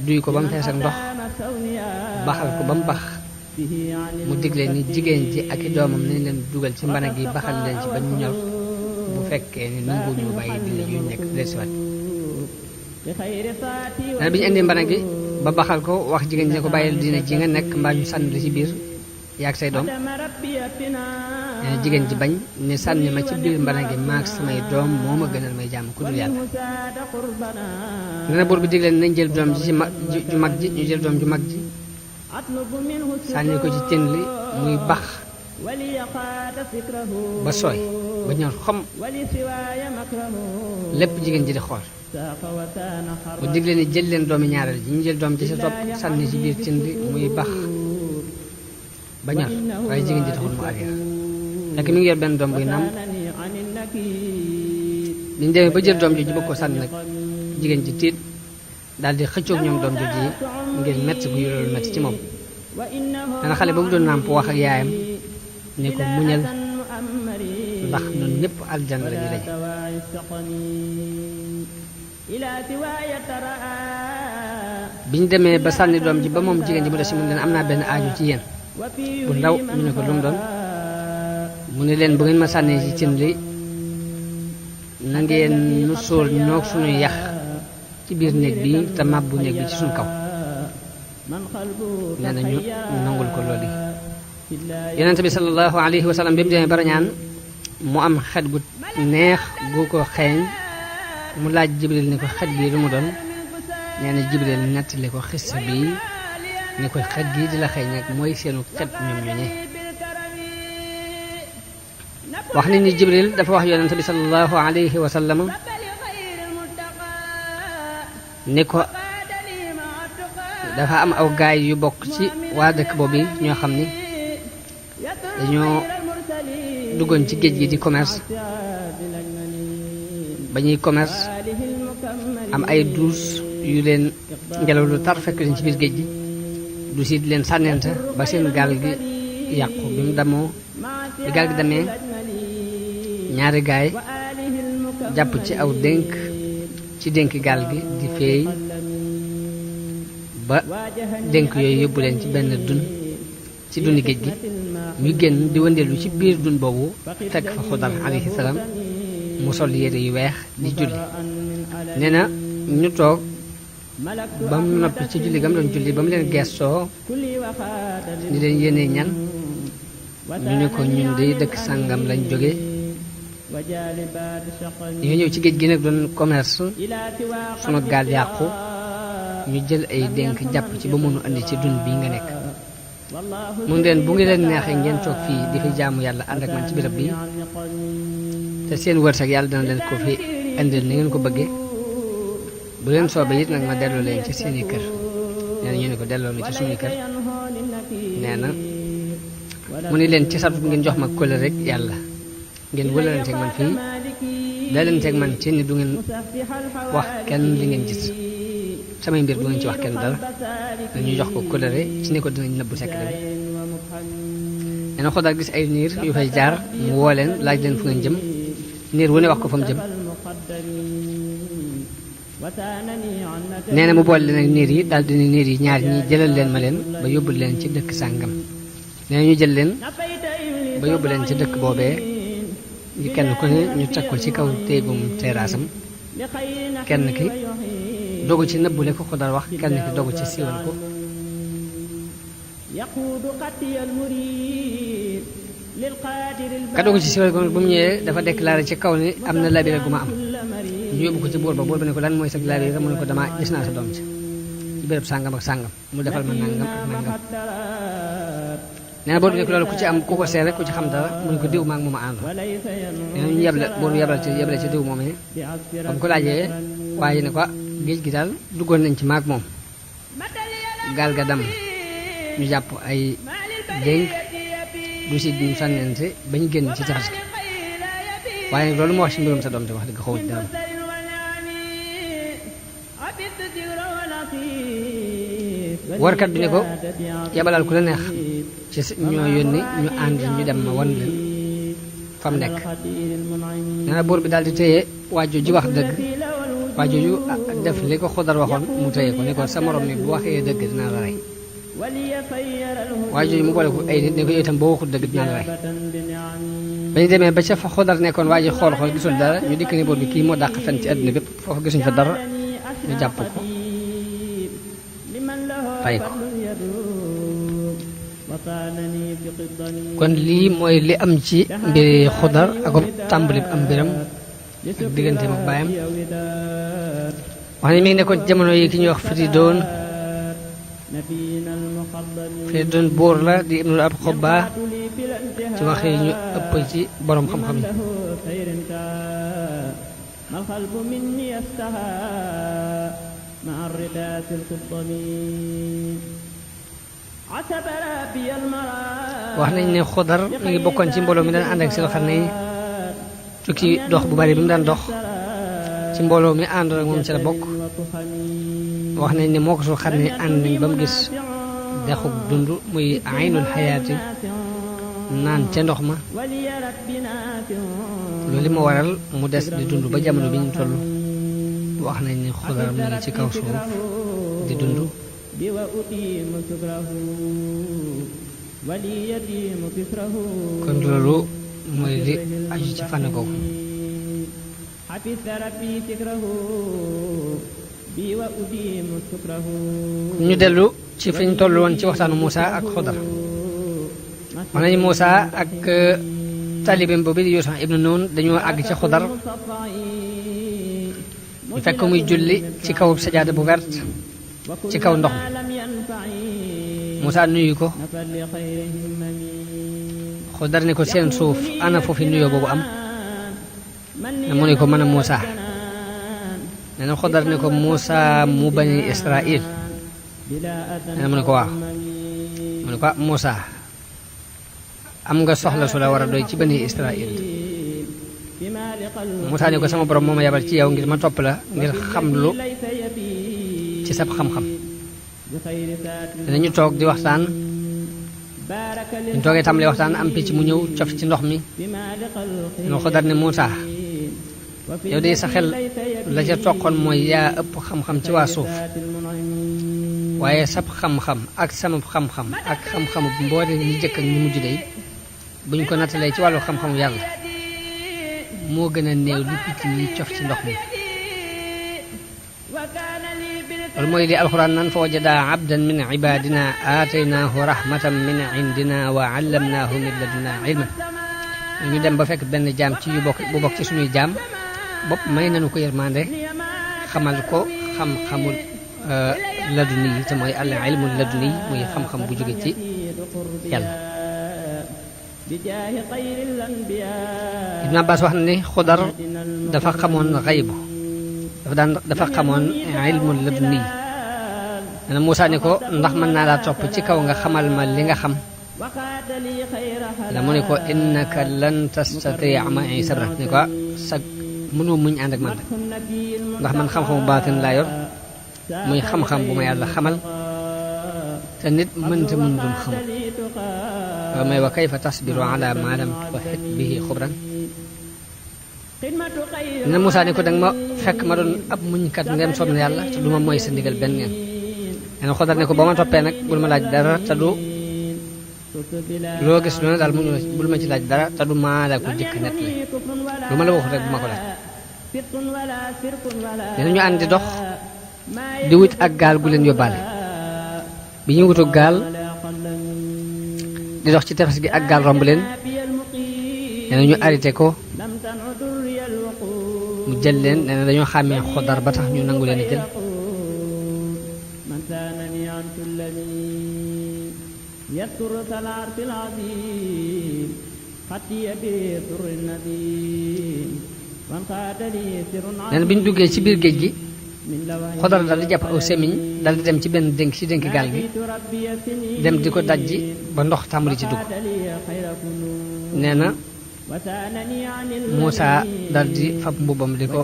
duy ko ba mu fees ak ndox baxal ko ba mu bax mu digle ni jigéen ji ak i doomam nañ leen dugal ci mbana gi baxal leen ci ba ñu ñor bu fekkee ni nangu ñu bàyyi dina yu nekk dellusiwaat. dana bi ñu indi mbana gi ba baxal ko wax jigéen ji ne ko bàyyil dina ji nga nekk mbaa ñu sànni la ci biir yaag say doom. jigéen ji bañ ne sànni ma ci biir mbana gi maag samay doom moo ma gënal may jàmm ku dul yàlla. dana buur bi digle nañ jël doom ji ci ju mag ji ñu jël doom ju mag ji sànni ko ci cin li muy bax ba sooy ba ñor xom lépp jigéen ji di xool. bu digle ni jël leen doomi ñaareel ji ñu jël doom ji ci topp sànni ci biir cin li muy bax ba ñor waaye jigéen ji taxul mu arrière fekk mi ngi yor benn doom buy nàmp liñ demee ba jël doom ji bëgg ko sànni nag jigéen ji tiit daal di xëccoog ñoom doom jooju yi ngir metti gu loolu metti ci moom. dana xale ba mu doon nàmp wax ak yaayam ne ko muñal ndax ñun ñëpp aljanna lañu lañ biñ demee ba sànni doom ji ba moom jigéen ji mu des si mun leen am naa benn aaju ci yéen bu ndaw ñu ne ko lu mu doon mu ne leen bu ngeen ma sànnee ci cin li na ngeen nu sóol ñoog suñuy yax ci biir néeg bi te màbbu néeg bi ci suñ kaw nee na ñu nangul ko loolu yonent bi sallallahu alayhi wa sallam bi mu demee barañaan mu am xet gu neex gu ko xeeñ mu laaj jibril ni ko xet bii lu mu doon nee na jibril nettali ko xissa bi ni ko xet gii di la xeeñ nag mooy seenu xet ñoom ñooñee wax nañ ni jibril dafa wax yonent bi sallallahu alayhi wa sallam ni ko dafa am aw gaay yu bokk ci waa dëkk boobu ñoo xam ni dañoo duggoon ci géej gi di commerce ba ñuy commerce am ay duus yu leen ngelaw lu tar fekk leen ci biir géej gi duus yi di leen sànnente ba seen gaal gi yàqu bi mu damoo bi gaal gi demee ñaari gaay jàpp ci aw dénk ci dénk gaal gi di feey ba dénk yooyu yóbbu leen ci benn dun ci duni géej gi muy génn di wëndeelu ci biir dun boobu fekk fa Xudar alayhi salaam mu sol yére yu weex di julli nee na ñu toog ba mu noppi ci julli gam doon julli ba mu leen geestoo ni leen yéene ñan ñu ne ko ñun de dëkk sàngam lañ jóge ñu ñëw ci géej gi nag doon commerce sunu gaal yàqu ñu jël ay dénk jàpp ci ba mënu andi ci dun bi nga nekk mun leen bu ngi leen neexee ngeen toog fii di fi jaamu yàlla ànd ak man ci birab bi te seen wërsëg yàlla dana leen ko fi indil ni ngeen ko bëggee bu leen soobee it nag ma delloo leen ci seeni kër nee na ñu ne ko delloo na ci suñu kër nee na mu ni leen ci sartu ngeen jox ma kóllëre rek yàlla ngeen wëlalanteeg man fii dalanteeg man ci ni du ngeen wax kenn li ngeen gis samay mbir du ngeen ci wax kenn dara ñu jox ko kóllëre ci ni ko dinañ nëbbu secret bi nee na Xudar gis ay niir yu fay jaar mu woo leen laaj leen fu ngeen jëm niir wu ne wax ko fa mu jëm nee na mu boole leen ak niir yi daal di ne niir yi ñaar ñi jëlal leen ma leen ba yóbbu leen ci dëkk sàngam nee na ñu jël leen ba yóbbu leen ci dëkk boobee ñu kenn ku ne ñu teg ko ci kaw téegum terraasam kenn ki dogu ci nëbbule ko Xudar wax kenn ki dogu ci siiwal ko ka dogu ci siiwal ko bu mu ñëwee dafa déclaré ci kaw ni am na labiré gu ma am ñu yóbbu ko ci buur ba ne ko lan mooy sa labiré mu ne ko dama gis naa sa doom ci béréb sàngam ak sàngam mu defal ma nangam ak nangam nee na buur bi ne ko loolu ku ci am ku ko seere ku ci xam dara mu ne ko diw maag moom a ànd nee na ñu yebal ci diw moomee ba mu ko laajee waaye ne ko géej gi daal duggoon nañ ci maag moom gaal ga dam ñu jàpp ay dénk du si ñu sànnente ba ñu génn ci tefes gi waaye nag loolu mu wax ci mbirum sa doom te wax dëgg xaw ci dara warkat bi ne ko yebalal ku la neex ci ñoo yónni ñu ànd ñu dem ma wan leen fa mu nekk nee na buur bi daal di téye waajoo ji wax dëgg waajoo ju def li ko Xudar waxoon mu téye ko ne ko sa morom mi bu waxee dëgg dinaa la rey waajoo ji mu boole ko ay nit ne ko yow itam boo waxul dëgg dinaa la rey ba ñu demee ba ca fa Xudar nekkoon waajoo xool gisul dara ñu dikk ni buur bi kii moo dàq fen ci àdduna bépp foofu gisuñ fa dara ñu jàpp ko fay ko kon lii mooy li am ci mbiri Xudar ak tàmbali am mbiram ak digganteem ak baayam wax ne mi ngi nekkoon ci jamono yi ki ñuy wax Firidoon buur la di ibnul ab Xobba ci wax yi ñu ëpp ci borom xam-xam yi wax nañ ne Xudar mi ngi bokkoon ci mbooloo mi daan ànd ak Sil Xarnayn tukki dox bu bari bi mu daan dox ci mbooloo mi àndoon ak moom ci la bokk wax nañ ne moo ko Sil Xarnayn ànd nañ ba mu gis dexug dund muy aynul xayaati naan ca ndox ma loolu ma waral mu des di dund ba jamono bi ñu toll wax nañ ni Xudar mu ngi ci kaw suuf di dund kon loolu mooy li aju ci fànn googu ñu dellu ci fi ñu toll woon ci waxtaanu Muusa ak Xudar wax nañu Muusa ak taalibeem boobu di Yuusa ibnu Nuun dañoo àgg ci Xudar ñu fekk muy julli ci kaw sajaada bu vert ci kaw ndox mi Muusa nuyu ko Xudar ne ko seen suuf ana foofu nuyoo boobu am ne mu ne ko mën a Muusa nee na Xudar ne ko Muusa mu bani Israil nee na mu ne ko waaw mu ne ko Muusa am nga soxla su la war a doy ci bani Israil Muusa ne ko sama borom moo ma yabal ci yow ngir ma topp la ngir xam lu ci sab xam-xam dinañu toog di waxtaan ñu toogee tàmbali waxtaan am picc mu ñëw cof ci ndox mi no Xudar ne Muusa yow de sa xel la ca toqoon mooy yaa ëpp xam-xam ci waa suuf waaye sab xam-xam ak sama xam-xam ak xam-xamu mboole ñi jëkk ak ñu mujj day buñ ko nattalee ci wàllu xam-xamu yàlla moo gën a néew lu picc yi cof ci ndox mi loolu mooy li alxuraan naan fa wajada abdan min ibadina aataynaahu rahmatan min indina wa allamnaahu min ladunna ilman ñu dem ba fekk benn jaam ci yu bokk bu bokk ci suñuy jaam bopp may nañu ko yërmande xamal ko xam-xamul laduni yi te mooy al ilmul laduni yi muy xam-xam bu jóge ci yàlla Ibn Abbas wax na ni Xudar dafa xamoon xaybu dafa xamoon ilmul laduni yi nee na Muusa ne ko ndax mën naa laa topp ci kaw nga xamal ma li nga xam la mu ne ko innaka lan tastatia ma'i sabran ne ko sag mënoo muñ ànd ak man ndax man xam-xamu baatin laa yor muy xam-xam bu ma yàlla xamal te nit mënta muñ dum xamul wa may wa kayfa tasbiru ala ma lam tuhit bihi xubran ne Muusa ne ko danga ma fekk ma doon ab muñkat ngeen soob na yàlla te du ma mooy sa ndigal benn ngeen nee na Xudar ne ko ba ma toppee nag bul ma laaj dara te du loo gis lu ne daal mu bul ma ci laaj dara te du maa la ko jëkk net li lu ma la waxut rek bu ma ko laaj nee ñu ànd di dox di wut ak gaal gu leen yóbbaale bi ñu wutu gaal di dox ci tefes gi ak gaal romb leen nee ñu arrêté ko mu jël leen nee na dañoo xàmmee Xudar ba tax ñu nangu leen a jël nee na bi ñu duggee ci biir géej gi Xudar dal di jàpp aw semiñ dal di dem ci benn dénk ci dénk gaal gi dem di ko dajji ba ndox tàmbali ci dugg nee na Muusa dal di fab mbubbam di ko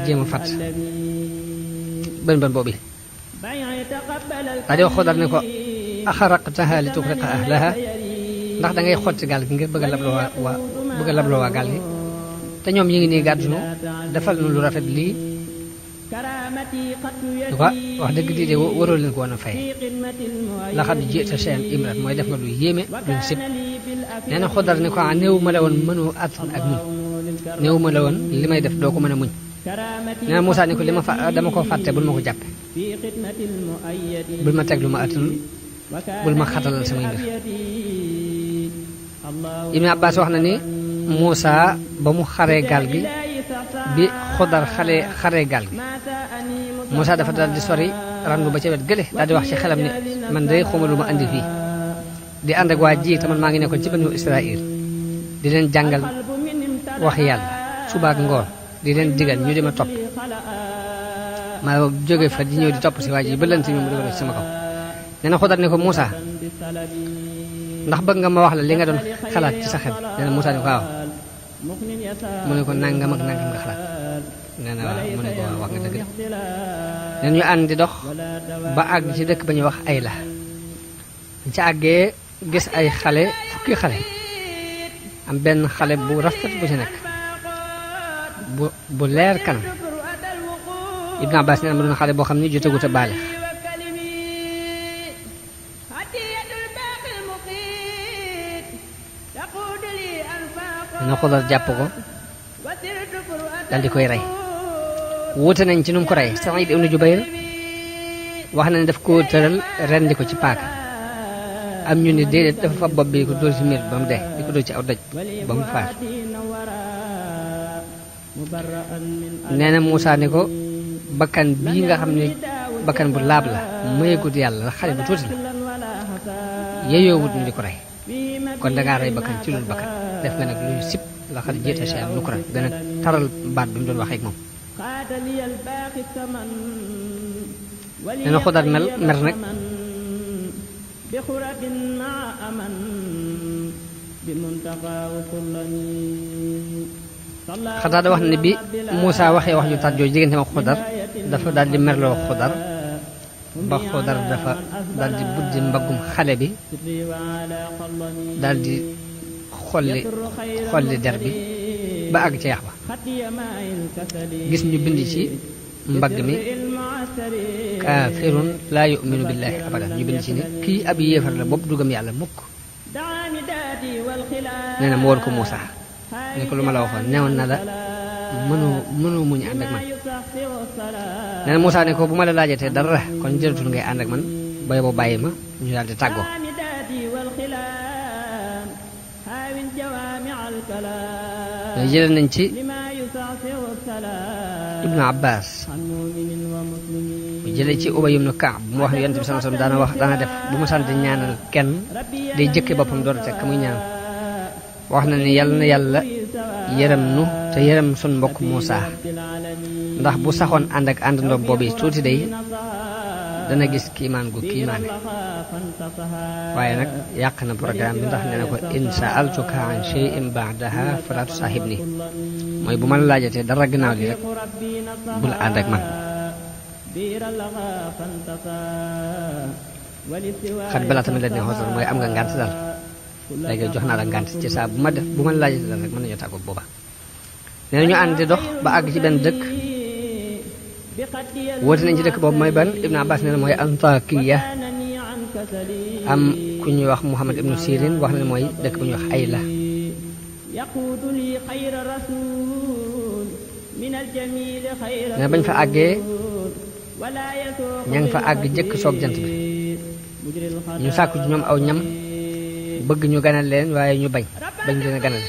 jéem a fat bën bën boobu daa di wax Xudar ne ko axaraqtaha li tuxriqa ahlaha ndax da ngay xotti gaal gi ngir bëgg a labloo waa gaal gi te ñoom yi ngi nii gàddunu defal nu lu rafet lii du ko wax dëgg lii de waroo leen ko woon a fay laxad ji'ta shay'an imran mooy def nga lu yéeme luñ sib nee na Xudar ne ko néew ma la woon mënoo àttan ak muñ néew ma la woon li may def doo ko mën a muñ nee na Muusa ne ko dama ko fàtte bul ma ko jàppe bul ma teg lu ma àttanul bul ma xatalal samay mbir Ibn Abbas wax na ni Muusa ba mu xaree gaal gi bi Xudar xaree gaal gi Muusa dafa daal di sori randu ba ca wet gële daal di wax ci xelam ne man day xawma lu ma andi fii di ànd ak waa ji te man maa ngi nekkoon ci banu Israil di leen jàngal waxi yàlla suba ak ngoon di leen digal ñu di ma topp ma jóge fa di ñëw di topp si waa ji ba lënt ñu mu dugal ci sama kaw nee na Xudar ne ko Muusa ndax bëgg nga ma wax la li nga doon xalaat ci sa xel nee na Muusa ne ko waaw mu ne ko nangam ak nangam nga xalaat nee na waaw mu ne ko waaw wax nga dëgg la nee ñu ànd di dox ba àgg ci dëkk ba ñuy wax Ayla ci àggee gis ay xale fukki xale am benn xale bu rafet bu ci nekk bu leer kanam Ibn Abbas nee na ma doon xale boo xam ne jotagut a baale dana Xudar jàpp ko dal di koy rey wuute nañ ci nu mu ko rey Saïd ibn Jubayr wax na ne daf ko tëral rendi ko ci paaka am ñu ne déedéet dafa fa bopp bi ko dóor ci miir ba mu dee di ko dóor ci aw doj ba mu faat nee na Muusaa ne ko bakkan bii nga xam ne bakkan bu laab la mayegut yàlla la xale bu tuuti la yeyoowut ñu di ko rey kon dangaa rey bakkan ci loolu bakkan def nga nag lu ñu sib la xale jiita seen lu ko rek gën a taral baat bi mu doon waxee ak moom nee na Xudar mer nag Xataada wax na ne bi Muusaa waxee wax ju tat jooju diggante ma Xudar dafa daal di merloo Xudar ba Xudar dafa daal di buddi mbaggum xale bi daal di xolli der bi ba àgg ca yax ba gis ñu bind ci mbagg mi kaafirun laa yuminu billaahi abadan ñu bind ci ne kii ab yéefar la bopp dugam yàlla mukk nee na mu woon ko Muusaa ne ko lu ma la waxoon newoon na la mënoo muñ ànd ak man nee na Muusaa ne ko bu ma la laajatee dara kon jëratul ngay ànd ak man bay boo bàyyi ma ñu daal di tàggoo yooyu jëlee nañ ci Ibnu Abbas jëlee ci Ubay ibnu Kaab mu wax ne Yonent bi sallallahu alayhi wasallam daana def bu ma sant ñaanal kenn day jëkke boppam door a teg ka muy ñaan wax na ne yàlla na yàlla yërëm nu te yërëm sun mbokk Muusaa ndax bu saxoon ànd ak àndandoom boobu tuuti day dana gis kiimaan gu kiimaane waaye nag yàq na programme bi ndax nee na ko in sa'altuka an shay'in ba'daha fala tusahibni mooy bu ma la laajatee dara gannaaw li rek bul ànd ak man xat balaa tamit la ne xoosal mooy am nga ngànt daal léegi jox naa la ngànt ci saa bu ma la laajatee daal rek mën nañoo tàggoog booba nee na ñu ànd di dox ba àgg ci benn dëkk woote nañ ci dëkk boobu mooy ban Ibn Abbas nee na mooy Antakiya am ku ñuy wax Muhammad ibnu Sirin wax na ne mooy dëkk bu ñuy wax Ayla nee na bañ fa àggee ña ngi fa àgg jëkk soog jant bi ñu sàkku ci ñoom aw ñam bëgg ñu ganal leen waaye ñu bañ leen a ganal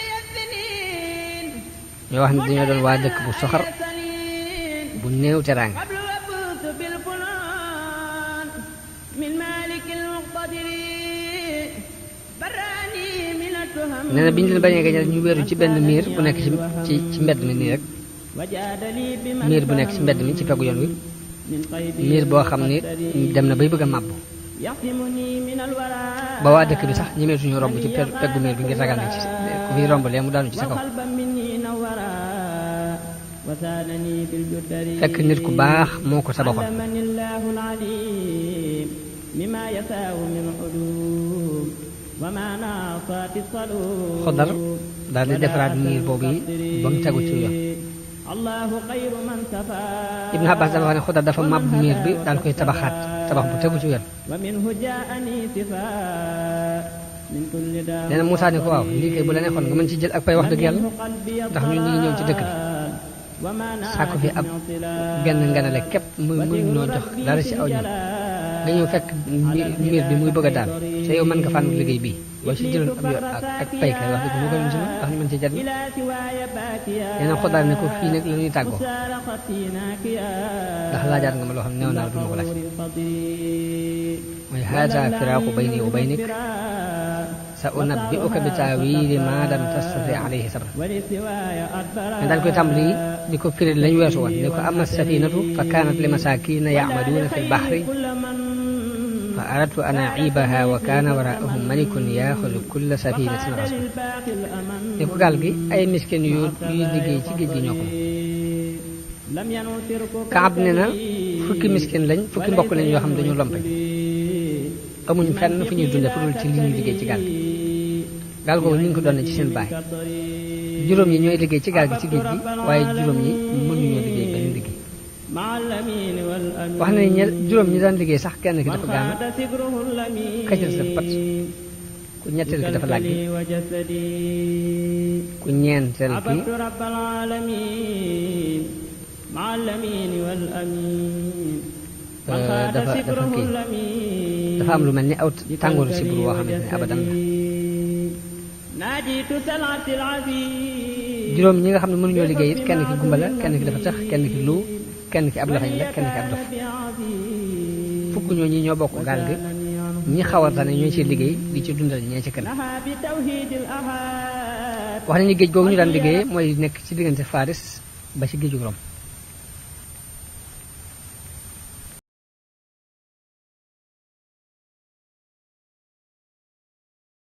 ñoo wax ne dañoo doon waa dëkk bu soxar bu néew teraanga nee na bi ñu leen bañee gañal ñu wéeru ci benn miir bu nekk ci mbedd mi nii rek miir bu nekk ci mbedd mi ci peggu yoon wi miir boo xam ni dem na bay bëgg a màbbu ba waa dëkk bi sax ñemeetuñu romb ci peggu miir bi ngir ragal na ci ku fi romb lee mu daanu ci sa kaw fekk nit ku baax moo ko tabaxoon Xudar daal di defaraat miir boobu yi ba mu tegu ci yoon Ibn Abbas dafa wax ne Xudar dafa màbb miir bi daal koy tabaxaat tabax bu tegu ci yoon nee na Muusaa ne ko waaw lii kay bu la neexoon nga mën ci jël ak pay wax dëgg yàlla ndax ñun ñi ngi ñëw ci dëkk bi sàkku fi ab genn nganale képp muy noo jox dara ci aw ñam nga ñëw fekk miir bi muy bëgg a daal te yow mën nga fànn liggéey bii boo ci jëloon ab yoon ak pay kay wax dëgg moo koy mën si ndax ñu mën ci jariñ nee na Xudar ne ko fii nag la ñuy tàggoo ndax laajaat nga ma loo xam ne neew naa la duma ko laaj mooy haada firaaqu bayni wa baynik sa unabbi'uka bi ta'wiili maa lam tastati' alayhi sabran mais daal koy tàmbali di ko firi lañ weesu woon ne ko amma safinatu fa kaanat li masaakiina ya'maluuna fi l-bahri fa aradtu an a'iibahaa wa kaana waraa'ahum malikun ya'xudu kulla safinatin ghasban ne ko gaal gi ay miskin yuy liggéey ci géej gi ñoo ko Kaab ne na fukki miskin lañ fukki mbokk lañ yoo xam dañu lompañ amuñ fenn fu ñuy dunde fu dul ci li ñuy liggéey ci gaal gi gaal googu ñu ngi ko doon ci seen baay juróom ñi ñooy liggéey ci gaal gi ci géej gi waaye juróom ñi mënuñoo liggéey benn liggéey wax na ne juróom ñi daan liggéey sax kenn ki dafa gaana kaccal dafa pat ku ñetteel ki dafa làggi ku ñeenteel ki dafa kii dafa am lu mel ni aw tàngooru si bur woo xamante ne abadan la juróom ñi nga xam ne mënuñoo liggéey it kenn ki gumba la kenn ki dafa tax kenn ki lu kenn ki ab lafañ la kenn ki ab dof fukk ñoo ñi ñoo bokk gaal gi ñi xaw a tane ñooy ci liggéey di ci dundal ñee ci kanam wax nañu géej googu ñu daan liggéey mooy nekk ci diggante Faris ba ci géeju Rom